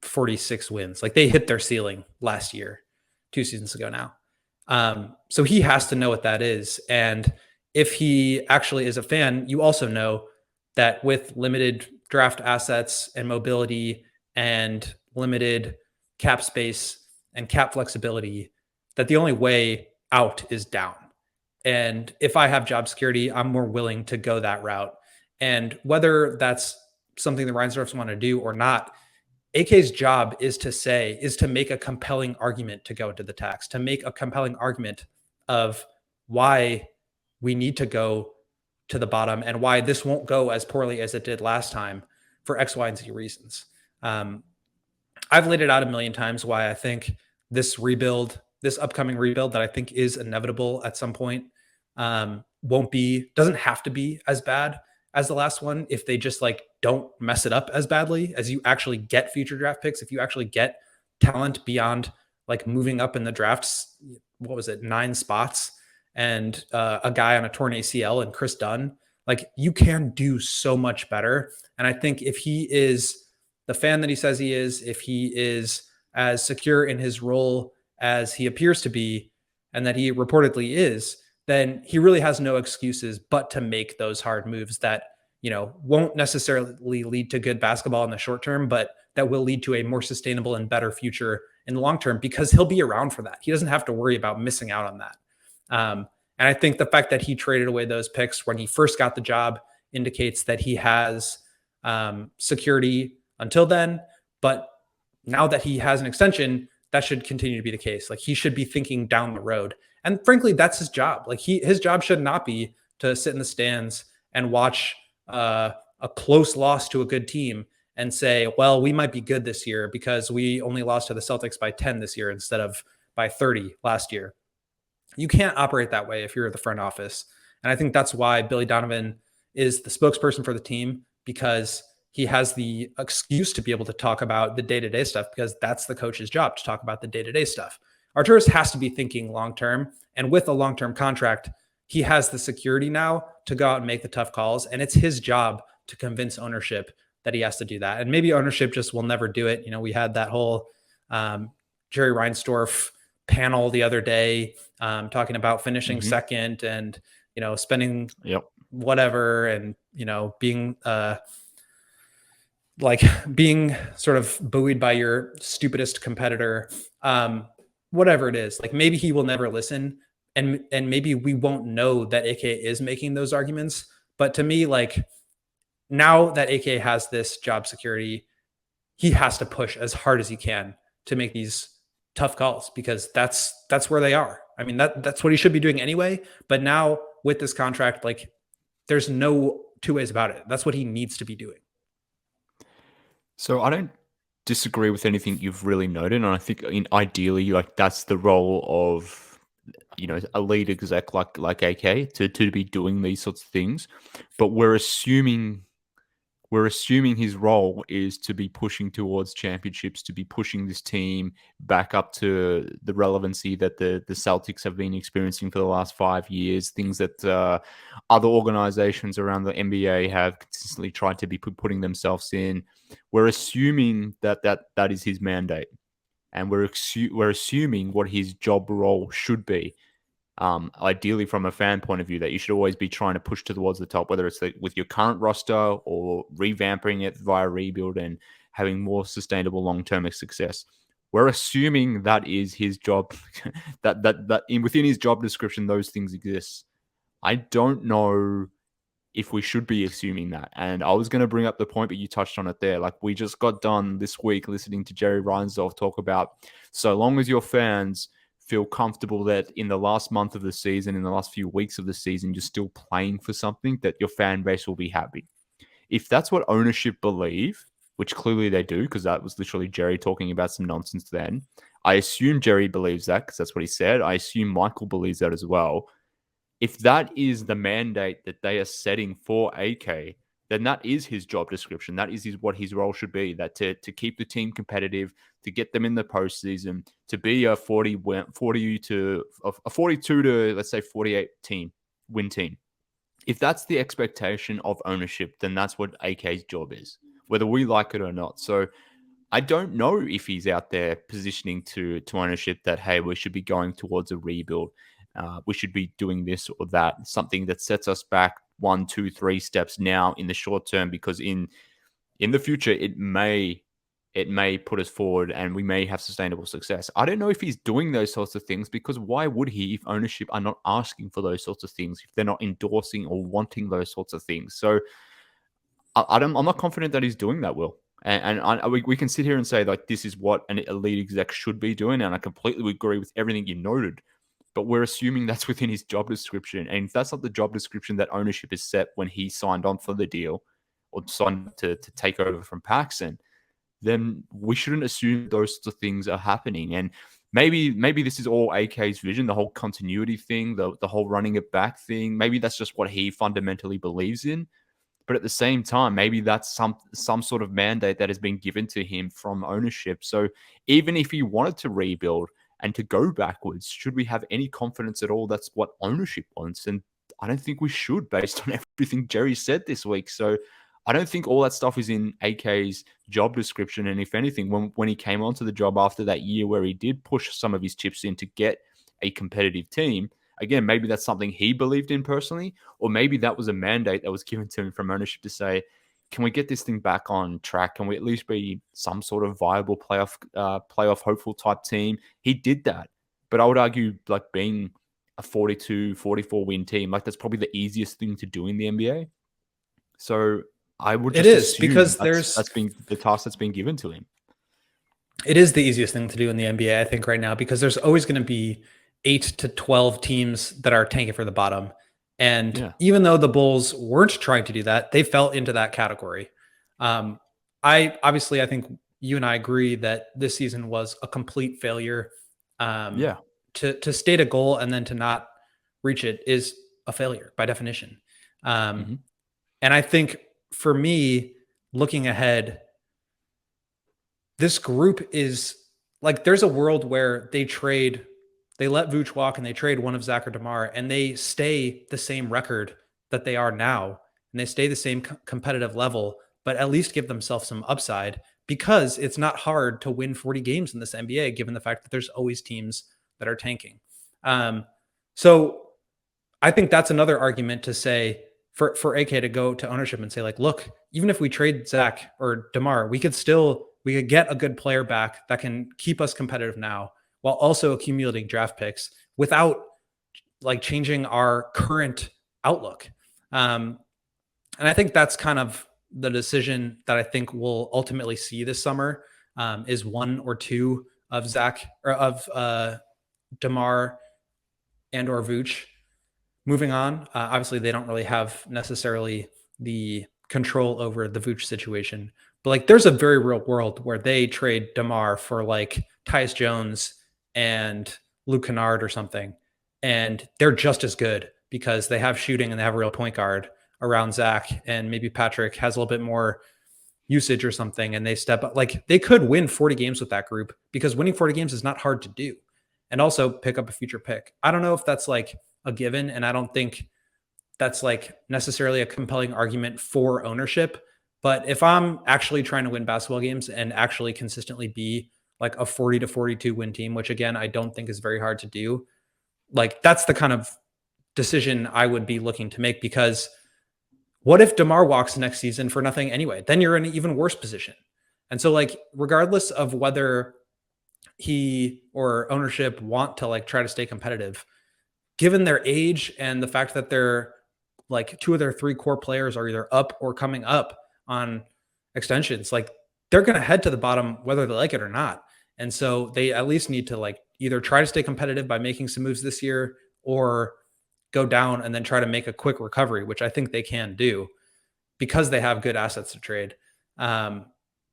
46 wins. They hit their ceiling last year, 2 seasons ago now. So he has to know what that is. And if he actually is a fan, you also know that with limited draft assets and mobility and limited cap space and cap flexibility, that the only way out is down. And if I have job security, I'm more willing to go that route. And whether that's something the Reinsdorfs want to do or not, AK's job is to make a compelling argument to go into the tax, to make a compelling argument of why we need to go to the bottom and why this won't go as poorly as it did last time for X, Y, and Z reasons. I've laid it out a million times why I think this upcoming rebuild that I think is inevitable at some point, doesn't have to be as bad as the last one if they just don't mess it up as badly, as you actually get future draft picks, if you actually get talent beyond moving up in the drafts. What was it, 9 spots, and a guy on a torn ACL and Chris Dunn. You can do so much better. And I think if he is the fan that he says he is, if he is as secure in his role as he appears to be, and that he reportedly is, then he really has no excuses but to make those hard moves that, won't necessarily lead to good basketball in the short term, but that will lead to a more sustainable and better future in the long term, because he'll be around for that. He doesn't have to worry about missing out on that. And I think the fact that he traded away those picks when he first got the job indicates that he has security until then. But now that he has an extension, that should continue to be the case. Like, he should be thinking down the road. And frankly, that's his job. Like, his job should not be to sit in the stands and watch a close loss to a good team and say, well, we might be good this year because we only lost to the Celtics by 10 this year instead of by 30 last year. You can't operate that way if you're the front office. And I think that's why Billy Donovan is the spokesperson for the team, because he has the excuse to be able to talk about the day-to-day stuff, because that's the coach's job, to talk about the day-to-day stuff. Arturas has to be thinking long-term, and with a long-term contract, he has the security now to go out and make the tough calls. And it's his job to convince ownership that he has to do that. And maybe ownership just will never do it. You know, we had that whole Jerry Reinsdorf panel the other day talking about finishing second and, you know, spending whatever, and, you know, being being sort of buoyed by your stupidest competitor, whatever it is. Like, maybe he will never listen, and maybe we won't know that AK is making those arguments. But to me, like, now that AK has this job security, he has to push as hard as he can to make these tough calls, because that's where they are. I mean, that's what he should be doing anyway. But now with this contract, like, there's no two ways about it. That's what he needs to be doing. So I don't disagree with anything you've really noted, and I think ideally, like, that's the role of, you know, a lead exec like AK to be doing these sorts of things. But we're assuming his role is to be pushing towards championships, to be pushing this team back up to the relevancy that the Celtics have been experiencing for the last 5 years, things that other organizations around the NBA have consistently tried to be putting themselves in. We're assuming that is his mandate, and we're assuming what his job role should be. Ideally, from a fan point of view, that you should always be trying to push towards the top, whether it's with your current roster or revamping it via rebuild and having more sustainable long-term success. We're assuming that is his job, that within his job description, those things exist. I don't know if we should be assuming that. And I was going to bring up the point, but you touched on it there. Like, we just got done this week listening to Jerry Reinsdorf talk about, so long as your fans feel comfortable that in the last month of the season, in the last few weeks of the season, you're still playing for something, that your fan base will be happy. If that's what ownership believe, which clearly they do, because that was literally Jerry talking about some nonsense then. I assume Jerry believes that because that's what he said. I assume Michael believes that as well. If that is the mandate that they are setting for AK, then that is his job description. That is what his role should be, that to keep the team competitive, to get them in the postseason, to be a 42 to, let's say, 48 win team. If that's the expectation of ownership, then that's what AK's job is, whether we like it or not. So I don't know if he's out there positioning to ownership that, hey, we should be going towards a rebuild. We should be doing this or that, something that sets us back 1, 2, 3 steps now in the short term, because in the future, it may put us forward and we may have sustainable success. I don't know if he's doing those sorts of things, because why would he if ownership are not asking for those sorts of things, if they're not endorsing or wanting those sorts of things? So I'm not confident that he's doing that, Will. And we can sit here and say, like, this is what an elite exec should be doing, and I completely agree with everything you noted. But we're assuming that's within his job description. And if that's not the job description that ownership is set when he signed on for the deal or signed to take over from Paxson, then we shouldn't assume those sorts of things are happening. And maybe this is all AK's vision, the whole continuity thing, the whole running it back thing. Maybe that's just what he fundamentally believes in. But at the same time, maybe that's some sort of mandate that has been given to him from ownership. So even if he wanted to rebuild and to go backwards, should we have any confidence at all that's what ownership wants? And I don't think we should, based on everything Jerry said this week. So I don't think all that stuff is in AK's job description. And if anything, when he came onto the job after that year where he did push some of his chips in to get a competitive team, again, maybe that's something he believed in personally, or maybe that was a mandate that was given to him from ownership to say, can we get this thing back on track? Can we at least be some sort of viable playoff hopeful type team? He did that. But I would argue like being a 42, 44 win team, like that's probably the easiest thing to do in the NBA. So I would It just is assume because there's that's being the task that's been given to him. it is the easiest thing to do in the NBA, I think, right now, because there's always going to be 8 to 12 teams that are tanking for the bottom. And Yeah. even though the Bulls weren't trying to do that, they fell into that category. Um, I think you and I agree that this season was a complete failure. Yeah. To state a goal and then to not reach it is a failure by definition. Um, Hmm. and I think for me, looking ahead, this group is like there's a world where they let Vooch walk and they trade one of Zach or DeMar and they stay the same record that they are now and they stay the same competitive level, but at least give themselves some upside because it's not hard to win 40 games in this NBA, given the fact that there's always teams that are tanking. So I think that's another argument to say for AK to go to ownership and say like, look, even if we trade Zach or DeMar, we could get a good player back that can keep us competitive now while also accumulating draft picks without like changing our current outlook. And I think that's kind of the decision that I think we'll ultimately see this summer is one or two of Zach or of DeMar and or Vooch. Moving on, obviously they don't really have necessarily the control over the Vooch situation, but like there's a very real world where they trade DeMar for like Tyus Jones and Luke Kennard or something, and they're just as good because they have shooting and they have a real point guard around Zach, and maybe Patrick has a little bit more usage or something, and they step up. Like they could win 40 games with that group because winning 40 games is not hard to do, and also pick up a future pick. I don't know if that's like a given, and I don't think that's like necessarily a compelling argument for ownership. But if I'm actually trying to win basketball games and actually consistently be like a 40 to 42 win team, which again, I don't think is very hard to do, like that's the kind of decision I would be looking to make because what if DeMar walks next season for nothing anyway? Then you're in an even worse position. And so like regardless of whether he or ownership want to like try to stay competitive, given their age and the fact that they're like two of their three core players are either up or coming up on extensions, like they're going to head to the bottom whether they like it or not. And so they at least need to like either try to stay competitive by making some moves this year or go down and then try to make a quick recovery, which I think they can do because they have good assets to trade.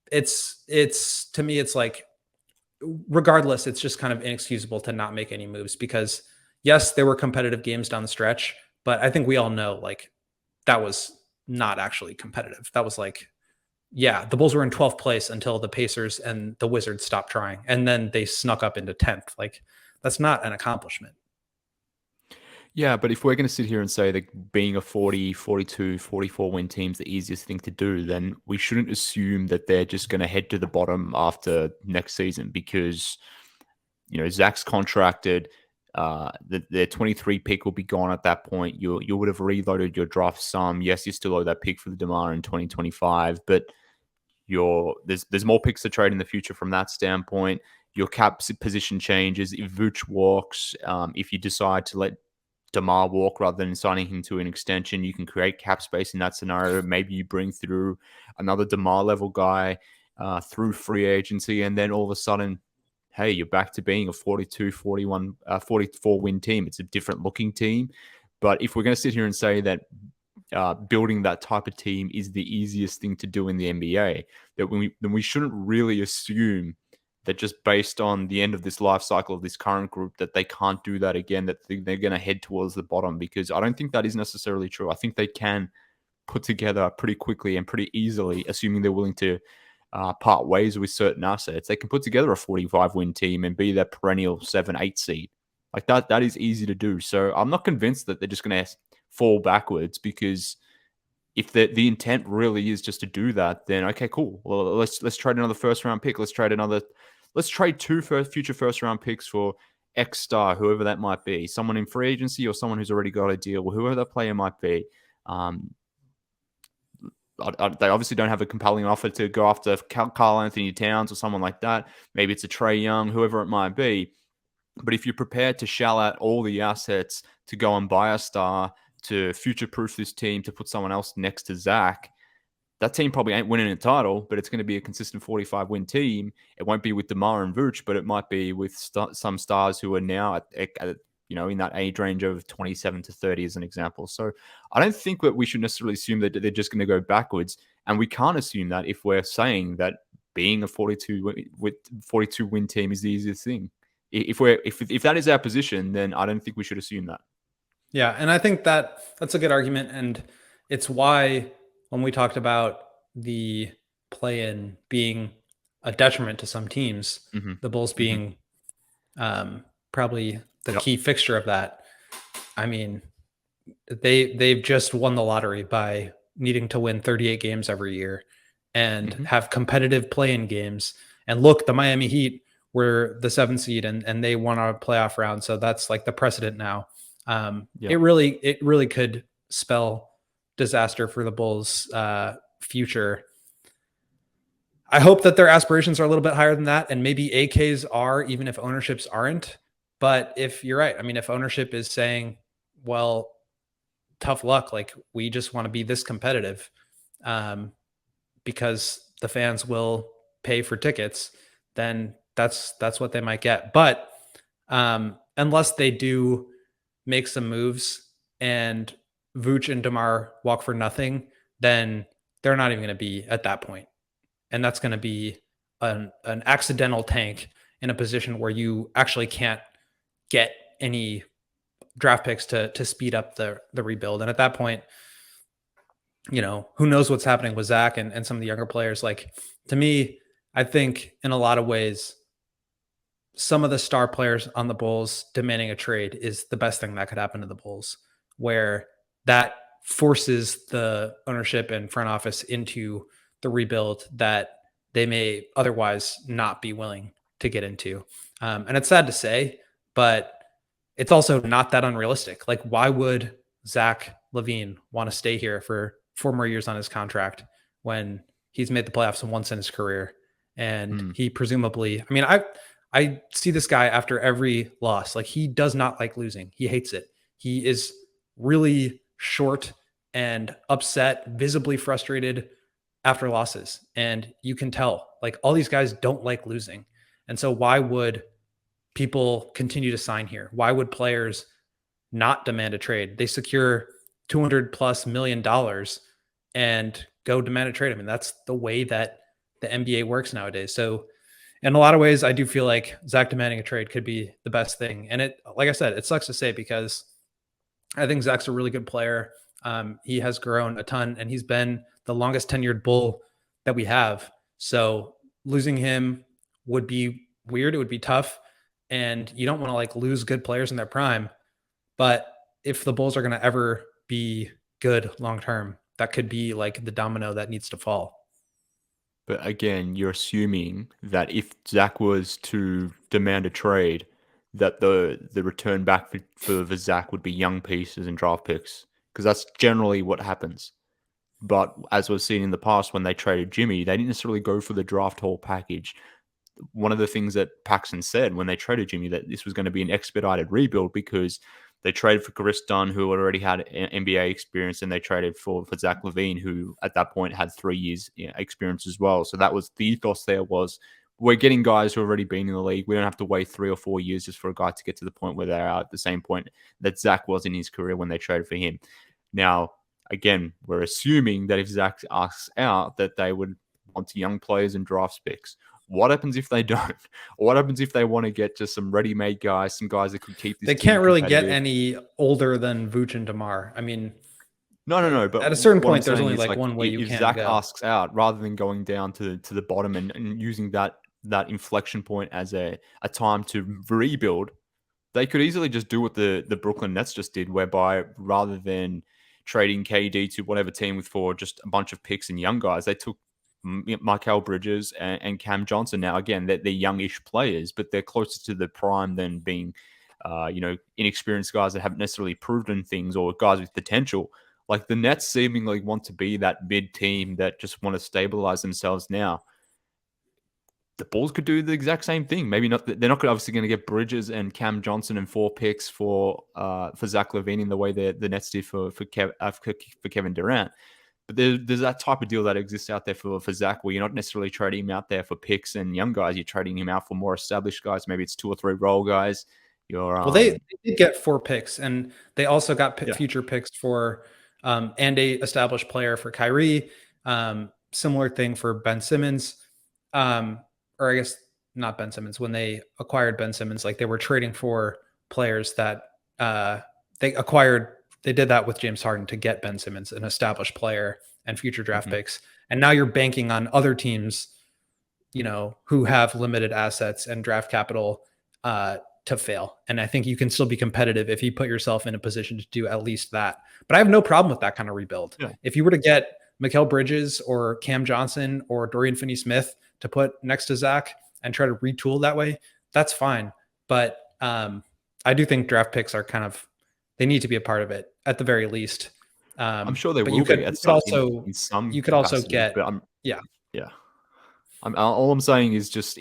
It's to me, it's like regardless, it's just kind of inexcusable to not make any moves because yes, there were competitive games down the stretch, but I think we all know like that was not actually competitive. That was like, yeah, the Bulls were in 12th place until the Pacers and the Wizards stopped trying. And then they snuck up into 10th. Like that's not an accomplishment. Yeah, but if we're going to sit here and say that being a 40, 42, 44 win team is the easiest thing to do, then we shouldn't assume that they're just going to head to the bottom after next season because, Zach's contracted. Their 23 pick will be gone at that point. You would have reloaded your draft sum. Yes, you still owe that pick for the DeMar in 2025, but there's more picks to trade in the future from that standpoint. Your cap position changes if Vooch walks. If you decide to let DeMar walk rather than signing him to an extension, you can create cap space in that scenario. Maybe you bring through another DeMar level guy through free agency, and then all of a sudden, hey, you're back to being a 42, 41, 44 win team. It's a different looking team. But if we're going to sit here and say that building that type of team is the easiest thing to do in the NBA, then we shouldn't really assume that just based on the end of this life cycle of this current group that they can't do that again, that they're going to head towards the bottom, because I don't think that is necessarily true. I think they can put together pretty quickly and pretty easily, assuming they're willing to part ways with certain assets. They can put together a 45 win team and be that perennial 7-8 seed. Like that is easy to do. So I'm not convinced that they're just going to fall backwards, because if the intent really is just to do that, then okay, cool. Well, let's trade another first round pick. Let's trade two future first round picks for X star, whoever that might be, someone in free agency or someone who's already got a deal, or whoever that player might be. they obviously don't have a compelling offer to go after Carl Anthony Towns or someone like that. Maybe it's a Trey Young, whoever it might be. But if you're prepared to shell out all the assets to go and buy a star, to future-proof this team, to put someone else next to Zach, that team probably ain't winning a title, but it's going to be a consistent 45-win team. It won't be with DeMar and Vooch, but it might be with some stars who are now at in that age range of 27 to 30 as an example. So I don't think that we should necessarily assume that they're just going to go backwards. And we can't assume that if we're saying that being a 42 win team is the easiest thing. If that is our position, then I don't think we should assume that. Yeah, and I think that's a good argument, and it's why when we talked about the play-in being a detriment to some teams, the Bulls being probably the key fixture of that. I mean, they've just won the lottery by needing to win 38 games every year and have competitive play-in games. And look, the Miami Heat were the 7th seed and they won a playoff round, so that's like the precedent now. It really could spell disaster for the Bulls' future. I hope that their aspirations are a little bit higher than that, and maybe AKs are, even if ownerships aren't. But if you're right, I mean, if ownership is saying, well, tough luck, like we just want to be this competitive because the fans will pay for tickets, then that's what they might get. But unless they do make some moves and Vooch and DeMar walk for nothing, then they're not even going to be at that point. And that's going to be an accidental tank in a position where you actually can't get any draft picks to speed up the rebuild. And at that point, who knows what's happening with Zach and some of the younger players. Like, to me, I think in a lot of ways, some of the star players on the Bulls demanding a trade is the best thing that could happen to the Bulls, where that forces the ownership and front office into the rebuild that they may otherwise not be willing to get into. And it's sad to say, but it's also not that unrealistic. Like, why would Zach LaVine want to stay here for 4 more years on his contract when he's made the playoffs once in his career? And he presumably, I mean, I see this guy after every loss. Like, he does not like losing. He hates it. He is really short and upset, visibly frustrated after losses. And you can tell, like, all these guys don't like losing. And so why would people continue to sign here? Why would players not demand a trade? They secure $200+ million and go demand a trade. I mean, that's the way that the NBA works nowadays. So in a lot of ways, I do feel like Zach demanding a trade could be the best thing. And it, like I said, it sucks to say because I think Zach's a really good player. He has grown a ton and he's been the longest tenured Bull that we have. So losing him would be weird. It would be tough. And you don't want to like lose good players in their prime. But if the Bulls are going to ever be good long-term, that could be like the domino that needs to fall. But again, you're assuming that if Zach was to demand a trade, that the return back for Zach would be young pieces and draft picks, because that's generally what happens. But as we've seen in the past, when they traded Jimmy, they didn't necessarily go for the draft haul package. One of the things that Paxson said when they traded Jimmy, that this was going to be an expedited rebuild because they traded for Chris Dunn, who already had NBA experience, and they traded for Zach LaVine, who at that point had 3 years experience as well. So that was the ethos there was, we're getting guys who have already been in the league. We don't have to wait 3 or 4 years just for a guy to get to the point where they're at the same point that Zach was in his career when they traded for him. Now, again, we're assuming that if Zach asks out, that they would want young players and draft picks. What happens if they don't? Or what happens if they want to get just some ready-made guys, some guys that could keep this They can't really get any older than Vooch and DeMar. I mean, no. But at a certain point, there's only like one way you if can Zach go. asks out, rather than going down to the bottom and using that inflection point as a time to rebuild, they could easily just do what the Brooklyn Nets just did, whereby rather than trading KD to whatever team for just a bunch of picks and young guys, they took Mikal Bridges and Cam Johnson. Now, again, they're youngish players, but they're closer to the prime than being, inexperienced guys that haven't necessarily proven things or guys with potential. Like the Nets seemingly want to be that mid team that just want to stabilize themselves now. The Bulls could do the exact same thing. Maybe not. They're not obviously going to get Bridges and Cam Johnson and 4 picks for Zach LaVine in the way that the Nets did for Kevin Durant. But there's that type of deal that exists out there for Zach, where you're not necessarily trading him out there for picks and young guys. You're trading him out for more established guys. Maybe it's 2 or 3 role guys. Well, they did get 4 picks, and they also got future picks for and a established player for Kyrie. Similar thing for Ben Simmons, or I guess not Ben Simmons. When they acquired Ben Simmons, like they were trading for players that they acquired. They did that with James Harden to get Ben Simmons, an established player, and future draft picks. And now you're banking on other teams, who have limited assets and draft capital to fail. And I think you can still be competitive if you put yourself in a position to do at least that. But I have no problem with that kind of rebuild. Yeah. If you were to get Mikal Bridges or Cam Johnson or Dorian Finney-Smith to put next to Zach and try to retool that way, that's fine. But I do think draft picks are they need to be a part of it at the very least. I'm sure they will be in some you could also get, but all I'm saying is just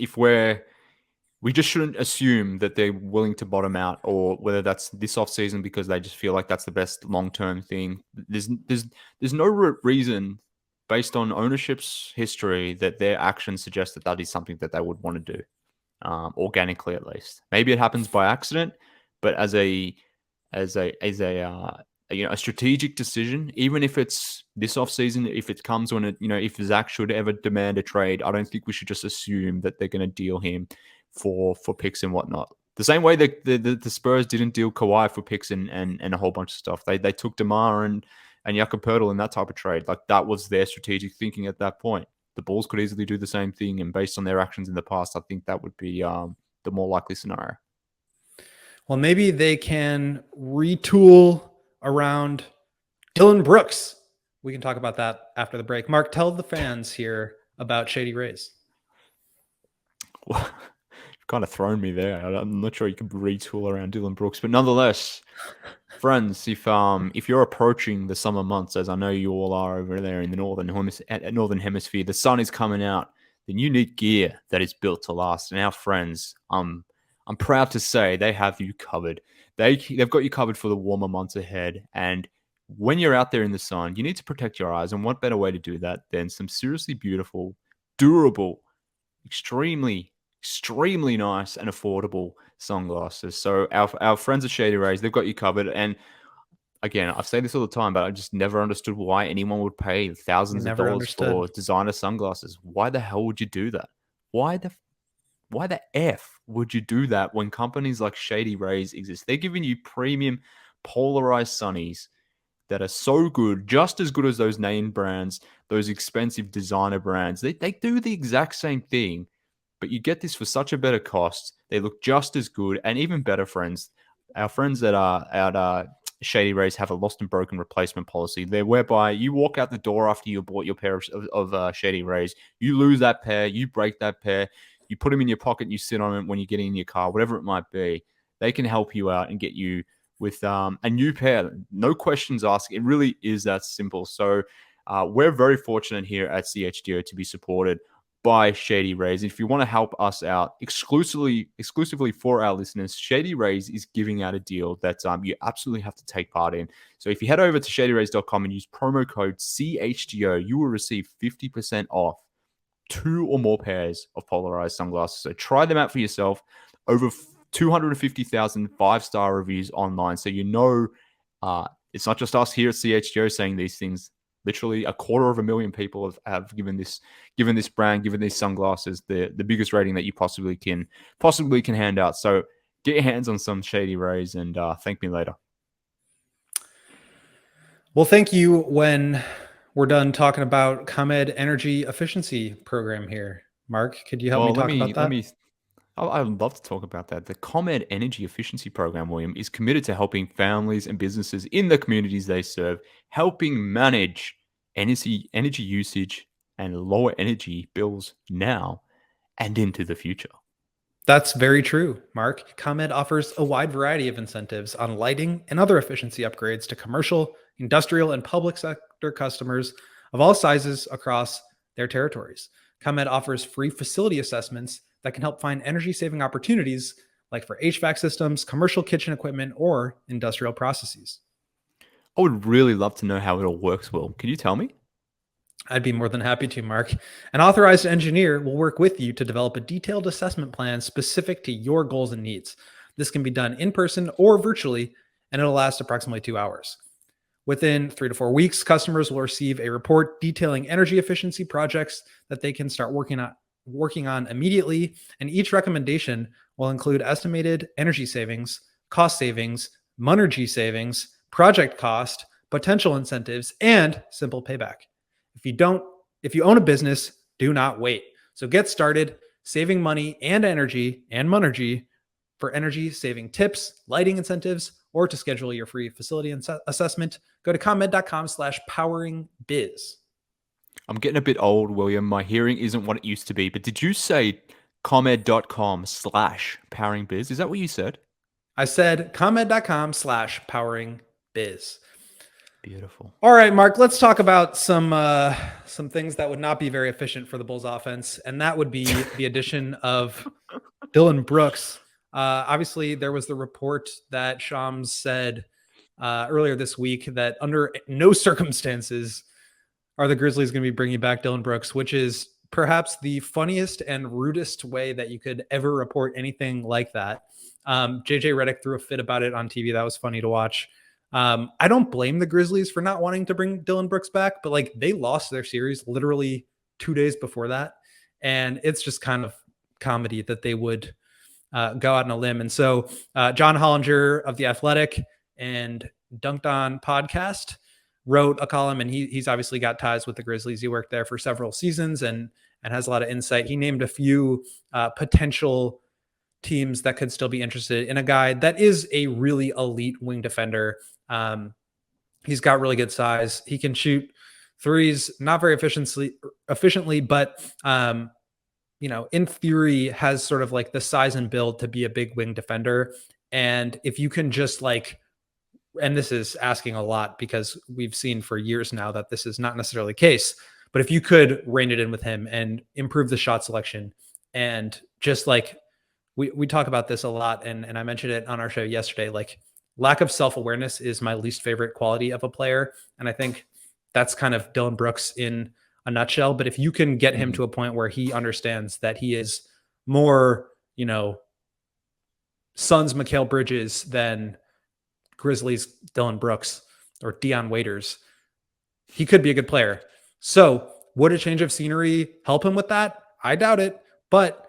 we just shouldn't assume that they're willing to bottom out, or whether that's this offseason because they just feel like that's the best long-term thing. There's no reason based on ownership's history that their actions suggest that is something that they would want to do, organically at least. Maybe it happens by accident, but as a strategic decision, even if it's this offseason, if it comes when if Zach should ever demand a trade, I don't think we should just assume that they're going to deal him for picks and whatnot. The same way that the Spurs didn't deal Kawhi for picks and a whole bunch of stuff. They took DeMar and Jakob Poeltl in that type of trade. Like that was their strategic thinking at that point. The Bulls could easily do the same thing, and based on their actions in the past, I think that would be the more likely scenario. Well, maybe they can retool around Dillion Brooks. We can talk about that after the break. Mark, tell the fans here about Shady Rays. Well, you've kind of thrown me there. I'm not sure you can retool around Dillion Brooks, but nonetheless, friends, if you're approaching the summer months, as I know you all are over there in the northern hemisphere, the sun is coming out. Then you need gear that is built to last. And our friends, I'm proud to say they have you covered. They've got you covered for the warmer months ahead. And when you're out there in the sun, you need to protect your eyes. And what better way to do that than some seriously beautiful, durable, extremely nice and affordable sunglasses. So our friends at Shady Rays, they've got you covered. And again, I say this all the time, but I just never understood why anyone would pay thousands of dollars for designer sunglasses. Why the hell would you do that? Why the F would you do that when companies like Shady Rays exist? They're giving you premium polarized sunnies that are so good, just as good as those name brands, those expensive designer brands. They do the exact same thing, but you get this for such a better cost. They look just as good and even better, friends. Our friends that are at Shady Rays have a lost and broken replacement policy. They're whereby you walk out the door after you bought your pair of Shady Rays, you lose that pair, you break that pair, you put them in your pocket and you sit on it when you get in your car, whatever it might be. They can help you out and get you with a new pair. No questions asked. It really is that simple. So we're very fortunate here at CHGO to be supported by Shady Rays. If you want to help us out exclusively for our listeners, Shady Rays is giving out a deal that you absolutely have to take part in. So if you head over to shadyrays.com and use promo code CHGO, you will receive 50% off 2 or more pairs of polarized sunglasses. So try them out for yourself. Over 250,000 5-star reviews online. So it's not just us here at CHGO saying these things. Literally 250,000 people have given this brand, given these sunglasses the biggest rating that you possibly can hand out. So get your hands on some Shady Rays and thank me later. Well, thank you when we're done talking about ComEd Energy Efficiency Program here. Mark, could you help me talk about that? I would love to talk about that. The ComEd Energy Efficiency Program, William, is committed to helping families and businesses in the communities they serve, helping manage energy usage and lower energy bills now and into the future. That's very true, Mark. ComEd offers a wide variety of incentives on lighting and other efficiency upgrades to commercial, industrial, and public sector customers of all sizes across their territories. ComEd offers free facility assessments that can help find energy saving opportunities like for HVAC systems, commercial kitchen equipment, or industrial processes. I would really love to know how it all works, Will. Can you tell me? I'd be more than happy to, Mark. An authorized engineer will work with you to develop a detailed assessment plan specific to your goals and needs. This can be done in person or virtually, and it'll last approximately 2 hours. Within 3 to 4 weeks, customers will receive a report detailing energy efficiency projects that they can start working on immediately, and each recommendation will include estimated energy savings, cost savings, monergy savings, project cost, potential incentives, and simple payback. If you own a business, do not wait. So get started saving money and energy and monergy for energy saving tips, lighting incentives, or to schedule your free facility assessment. Go to comed.com/poweringbiz. I'm getting a bit old, William. My hearing isn't what it used to be. But did you say comed.com/poweringbiz? Is that what you said? I said comed.com/poweringbiz. Beautiful. All right, Mark, let's talk about some things that would not be very efficient for the Bulls offense, and that would be the addition of Dillion Brooks. Obviously, there was the report that Shams said earlier this week that under no circumstances are the Grizzlies going to be bringing back Dillion Brooks, which is perhaps the funniest and rudest way that you could ever report anything like that. JJ Redick threw a fit about it on TV. That was funny to watch. I don't blame the Grizzlies for not wanting to bring Dillion Brooks back, but like they lost their series literally 2 days before that. And it's just kind of comedy that they would go out on a limb. And so John Hollinger of The Athletic and Dunked On podcast wrote a column, and he's obviously got ties with the Grizzlies. He worked there for several seasons and has a lot of insight. He named a few potential teams that could still be interested in a guy that is a really elite wing defender. He's got really good size. He can shoot threes, not very efficiently, but in theory has sort of like the size and build to be a big wing defender. And if you can just and this is asking a lot because we've seen for years now that this is not necessarily the case, but if you could rein it in with him and improve the shot selection and just we talk about this a lot, and I mentioned it on our show yesterday, lack of self-awareness is my least favorite quality of a player. And I think that's kind of Dillion Brooks in a nutshell. But if you can get him to a point where he understands that he is more, Suns Mikal Bridges than Grizzlies Dillion Brooks or Dion Waiters, he could be a good player. So would a change of scenery help him with that? I doubt it. But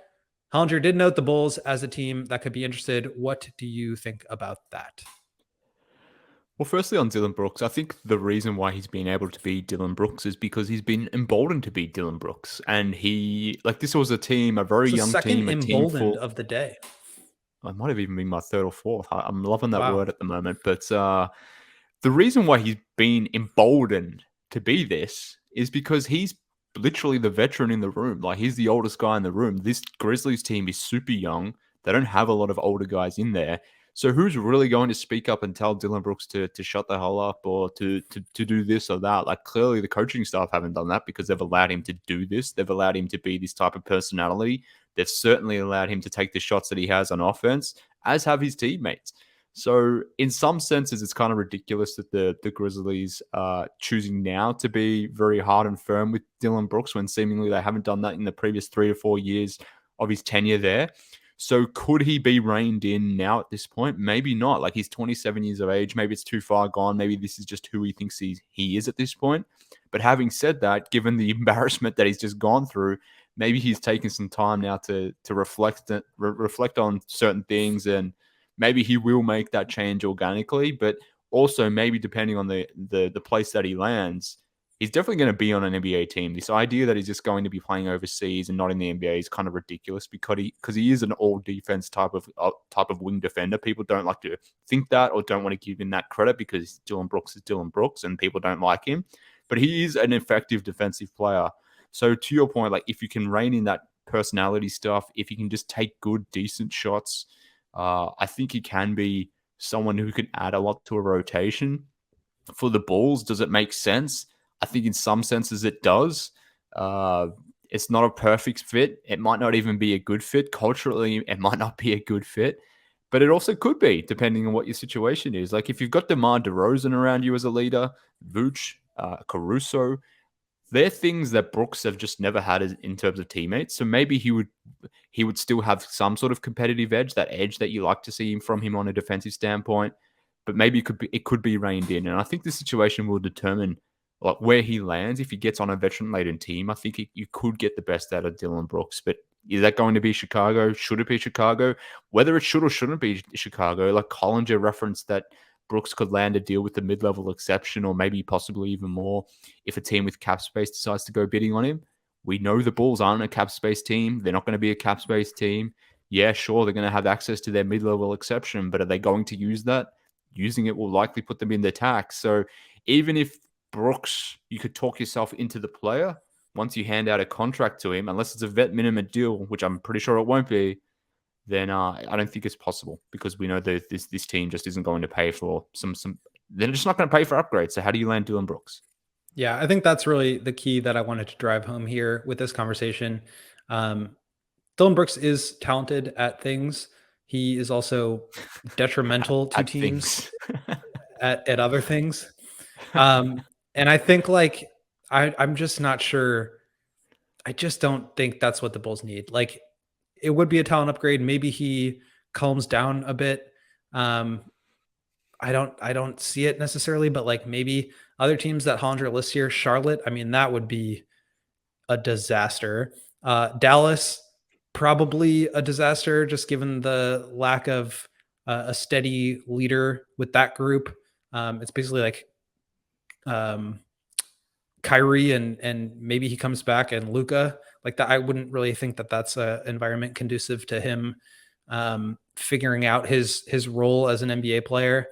Hollinger did note the Bulls as a team that could be interested. What do you think about that? Well, firstly, on Dillion Brooks, I think the reason why he's been able to be Dillion Brooks is because he's been emboldened to be Dillion Brooks. And this was a team, a very young team, a team emboldened of the day. I might have even been my third or fourth. I'm loving that Wow. word at the moment. But the reason why he's been emboldened to be this is because he's literally the veteran in the room. He's the oldest guy in the room. This Grizzlies team is super young. They don't have a lot of older guys in there. So who's really going to speak up and tell Dillion Brooks to shut the hell up or to do this or that? Clearly the coaching staff haven't done that because they've allowed him to do this. They've allowed him to be this type of personality. They've certainly allowed him to take the shots that he has on offense, as have his teammates. So in some senses, it's kind of ridiculous that the Grizzlies are choosing now to be very hard and firm with Dillion Brooks when seemingly they haven't done that in the previous 3 to 4 years of his tenure there. So could he be reined in now at this point? Maybe not. He's 27 years of age. Maybe it's too far gone. Maybe this is just who he thinks he is at this point. But having said that, given the embarrassment that he's just gone through, maybe he's taking some time now to reflect on certain things, and maybe he will make that change organically. But also maybe depending on the place that he lands, he's definitely going to be on an NBA team. This idea that he's just going to be playing overseas and not in the NBA is kind of ridiculous because he is an all-defense type of wing defender. People don't like to think that or don't want to give him that credit because Dillion Brooks is Dillion Brooks and people don't like him. But he is an effective defensive player. So to your point, if you can rein in that personality stuff, if you can just take good, decent shots, I think he can be someone who can add a lot to a rotation. For the Bulls, does it make sense? I think in some senses it does. It's not a perfect fit. It might not even be a good fit. Culturally, it might not be a good fit. But it also could be, depending on what your situation is. Like if you've got DeMar DeRozan around you as a leader, Vooch, Caruso, they're things that Brooks have just never had in terms of teammates. So maybe he would still have some sort of competitive edge, that edge that you like to see from him on a defensive standpoint. But maybe it could be reined in, and I think the situation will determine like where he lands. If he gets on a veteran-laden team, I think you could get the best out of Dillon Brooks. But is that going to be Chicago? Should it be Chicago? Whether it should or shouldn't be Chicago, like Collinger referenced that Brooks could land a deal with the mid-level exception, or maybe possibly even more if a team with cap space decides to go bidding on him. We know the Bulls aren't a cap space team. They're not going to be a cap space team. Yeah, sure, they're going to have access to their mid-level exception, but are they going to use that? Using it will likely put them in the tax. So even if Brooks, you could talk yourself into the player once you hand out a contract to him, unless it's a vet minimum deal, which I'm pretty sure it won't be, then I don't think it's possible because we know that this team just isn't going to pay for some. They're just not going to pay for upgrades. So how do you land Dillon Brooks? Yeah, I think that's really the key that I wanted to drive home here with this conversation. Dylan Brooks is talented at things. He is also detrimental to At teams things. at other things. And I think like I'm just not sure. I just don't think that's what the Bulls need. Like it would be a talent upgrade. Maybe he calms down a bit. Um, I don't see it necessarily, but like maybe other teams that Hollander lists here, Charlotte. I mean, that would be a disaster. Dallas, probably a disaster, just given the lack of a steady leader with that group. It's basically like um, Kyrie and maybe he comes back and Luca like that. I wouldn't really think that that's an environment conducive to him figuring out his role as an NBA player.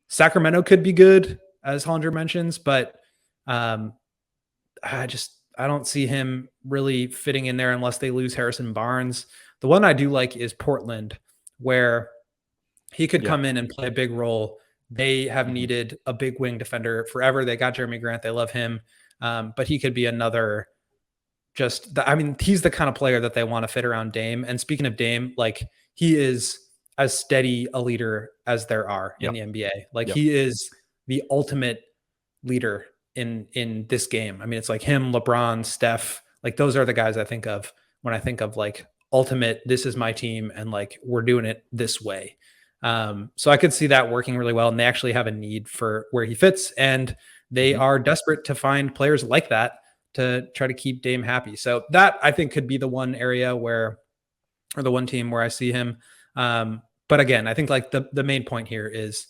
Sacramento could be good, as Hollander mentions, but um, I don't see him really fitting in there unless they lose Harrison Barnes. The one I do like is Portland, where he could Yeah. come in and play a big role. They have Mhm. needed a big wing defender forever. They got Jeremy Grant. They love him. But he could be another I mean, he's the kind of player that they want to fit around Dame. And speaking of Dame, like he is as steady a leader as there are in Yep. the NBA. Like Yep. he is the ultimate leader in this game. I mean, it's like him, LeBron, Steph, like those are the guys I think of when I think of like ultimate, this is my team and like we're doing it this way. So I could see that working really well. And they actually have a need for where he fits. And they Mhm. are desperate to find players like that to try to keep Dame happy. So that I think could be the one area where, or the one team where I see him. But again, I think like the main point here is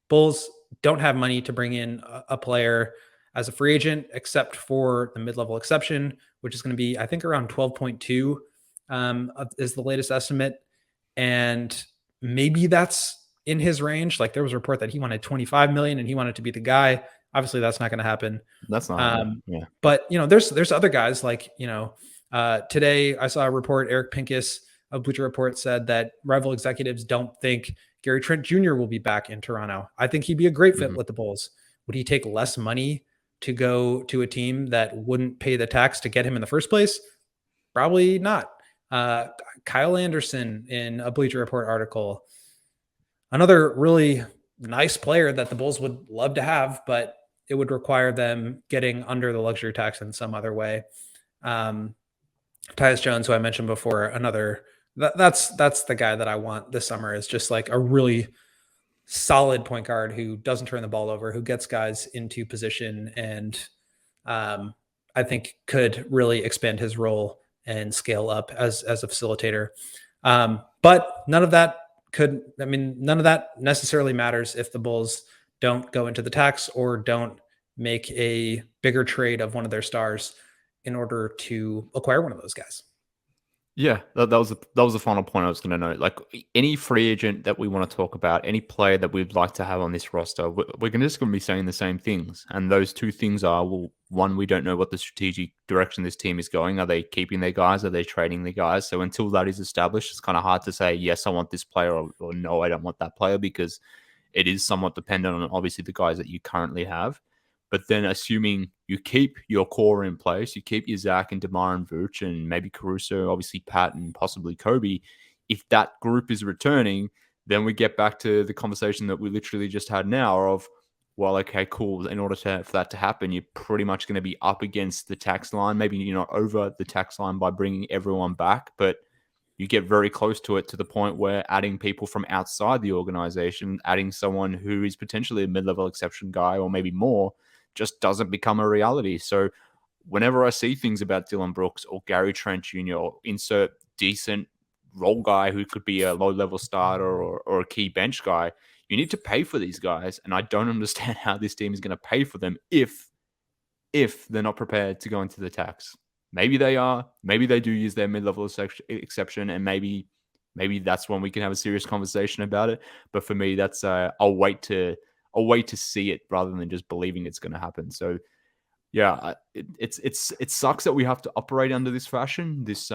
Bulls don't have money to bring in a player as a free agent, except for the mid-level exception, which is going to be, I think, around 12.2 is the latest estimate. And maybe that's in his range. Like there was a report that he wanted 25 million and he wanted to be the guy. Obviously, that's not going to happen. That's not happening. Um, Yeah. but there's other guys like today I saw a report. Eric Pincus of Bleacher Report said that rival executives don't think Gary Trent Jr. will be back in Toronto. I think he'd be a great fit Mhm. with the Bulls. Would he take less money to go to a team that wouldn't pay the tax to get him in the first place? Probably not. Uh, Kyle Anderson in a Bleacher Report article, another really nice player that the Bulls would love to have, but it would require them getting under the luxury tax in some other way. Um, Tyus Jones, who I mentioned before, that's the guy that I want this summer is just like a really solid point guard who doesn't turn the ball over, who gets guys into position and um, I think could really expand his role and scale up as a facilitator. But none of that none of that necessarily matters if the Bulls don't go into the tax or don't make a bigger trade of one of their stars in order to acquire one of those guys. Yeah, that was the final point I was going to note. Like any free agent that we want to talk about, any player that we'd like to have on this roster, we're just going to be saying the same things. And those two things are, well, one, we don't know what the strategic direction this team is going. Are they keeping their guys? Are they trading their guys? So until that is established, it's kind of hard to say, yes, I want this player, or no, I don't want that player, because it is somewhat dependent on obviously the guys that you currently have. But then assuming you keep your core in place, you keep your Zach and DeMar and Vooch and maybe Caruso, obviously Pat and possibly Kobe, if that group is returning, then we get back to the conversation that we literally just had now of, well, okay, cool. In order for that to happen, you're pretty much going to be up against the tax line. Maybe you're not over the tax line by bringing everyone back, but you get very close to it to the point where adding people from outside the organization, adding someone who is potentially a mid-level exception guy or maybe more, just doesn't become a reality. So whenever I see things about Dillon Brooks or Gary Trent Jr. or insert decent role guy who could be a low-level starter or a key bench guy, you need to pay for these guys. And I don't understand how this team is going to pay for them if they're not prepared to go into the tax. Maybe they are. Maybe they do use their mid-level exception, and maybe that's when we can have a serious conversation about it. But for me, that's I'll wait to see it rather than just believing it's going to happen. So yeah, it sucks that we have to operate under this fashion. This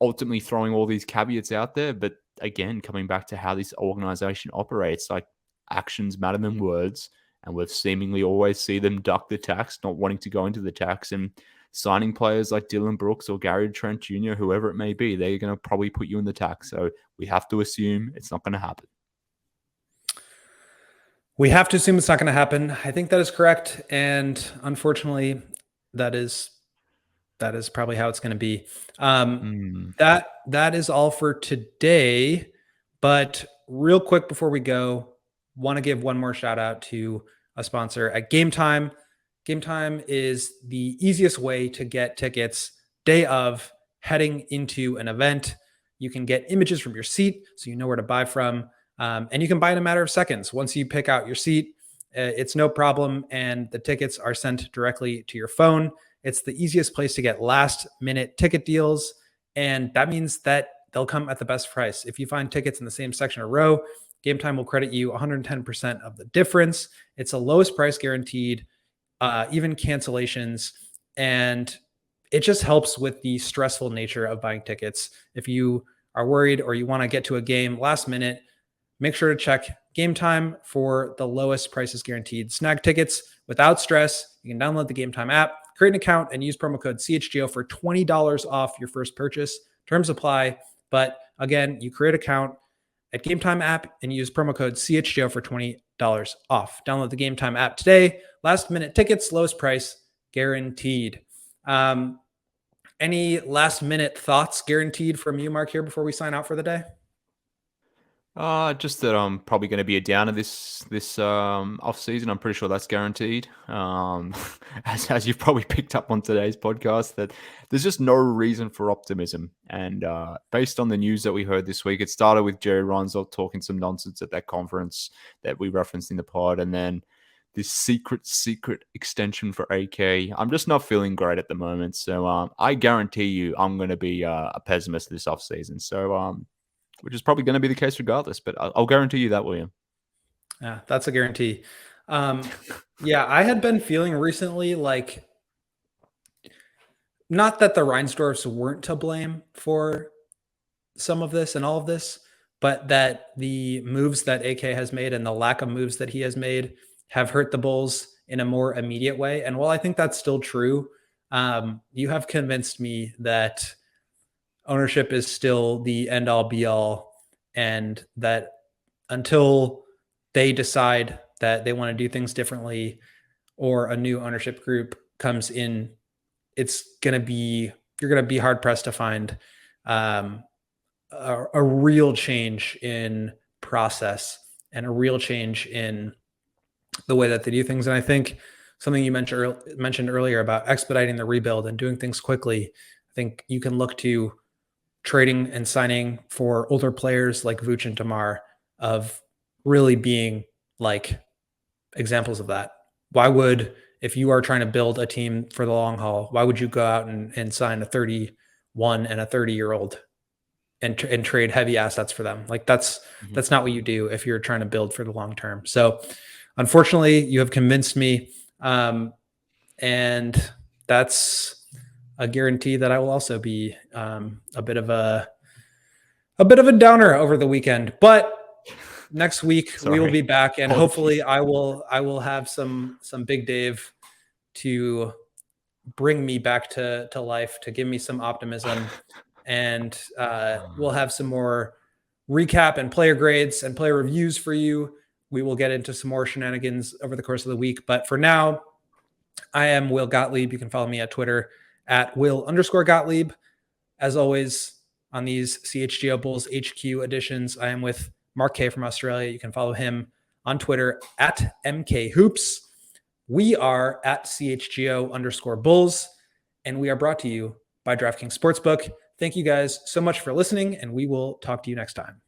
ultimately throwing all these caveats out there, but again, coming back to how this organization operates, like actions matter than words. And we've seemingly always see them duck the tax, not wanting to go into the tax, and signing players like Dillon Brooks or Gary Trent Jr., whoever it may be, they're going to probably put you in the tax. So we have to assume it's not going to happen. We have to assume it's not going to happen. I think that is correct. And unfortunately, that is probably how it's going to be. That is all for today. But real quick before we go, want to give one more shout out to a sponsor at Game Time. Game Time is the easiest way to get tickets day of heading into an event. You can get images from your seat so you know where to buy from. And you can buy in a matter of seconds. Once you pick out your seat, it's no problem. And the tickets are sent directly to your phone. It's the easiest place to get last minute ticket deals. And that means that they'll come at the best price. If you find tickets in the same section or row, Game Time will credit you 110% of the difference. It's a lowest price guaranteed, even cancellations. And it just helps with the stressful nature of buying tickets. If you are worried or you want to get to a game last minute, make sure to check Game Time for the lowest prices guaranteed. Snag tickets without stress. You can download the Game Time app, create an account, and use promo code CHGO for $20 off your first purchase. Terms apply. But again, you create an account at Game Time app and use promo code CHGO for $20 off. Download the Game Time app today. Last minute tickets, lowest price guaranteed. Any last minute thoughts guaranteed from you, Mark, here before we sign out for the day? Just that I'm probably going to be a downer this off season. I'm pretty sure that's guaranteed. As you've probably picked up on today's podcast, that there's just no reason for optimism. And based on the news that we heard this week, it started with Jerry Ronzell talking some nonsense at that conference that we referenced in the pod, and then this secret extension for AK. I'm just not feeling great at the moment. So I guarantee you, I'm going to be a pessimist this off season. So which is probably going to be the case regardless, but I'll guarantee you that, William. Yeah, that's a guarantee. Yeah, I had been feeling recently like, not that the Reinsdorfs weren't to blame for some of this and all of this, but that the moves that AK has made and the lack of moves that he has made have hurt the Bulls in a more immediate way. And while I think that's still true, you have convinced me that ownership is still the end all be all, and that until they decide that they want to do things differently or a new ownership group comes in, you're going to be hard pressed to find a real change in process and a real change in the way that they do things. And I think something you mentioned earlier about expediting the rebuild and doing things quickly, I think you can look to trading and signing for older players like Vooch and DeMar of really being like examples of that. Why would, if you are trying to build a team for the long haul, why would you go out and sign a 31 and a 30-year-old and trade heavy assets for them? Like that's not what you do if you're trying to build for the long term. So unfortunately, you have convinced me. And that's a guarantee that I will also be a bit of a downer over the weekend. But next week we Sorry. will be back, and Apologies. hopefully I will have some Big Dave to bring me back to life, to give me some optimism, and we'll have some more recap and player grades and player reviews for you. We will get into some more shenanigans over the course of the week, but for now, I am Will Gottlieb. You can follow me at Twitter at Will_Gottlieb. As always, on these CHGO Bulls HQ editions, I am with Mark K from Australia. You can follow him on Twitter at MKHoops. We are at CHGO_Bulls, and we are brought to you by DraftKings Sportsbook. Thank you guys so much for listening, and we will talk to you next time.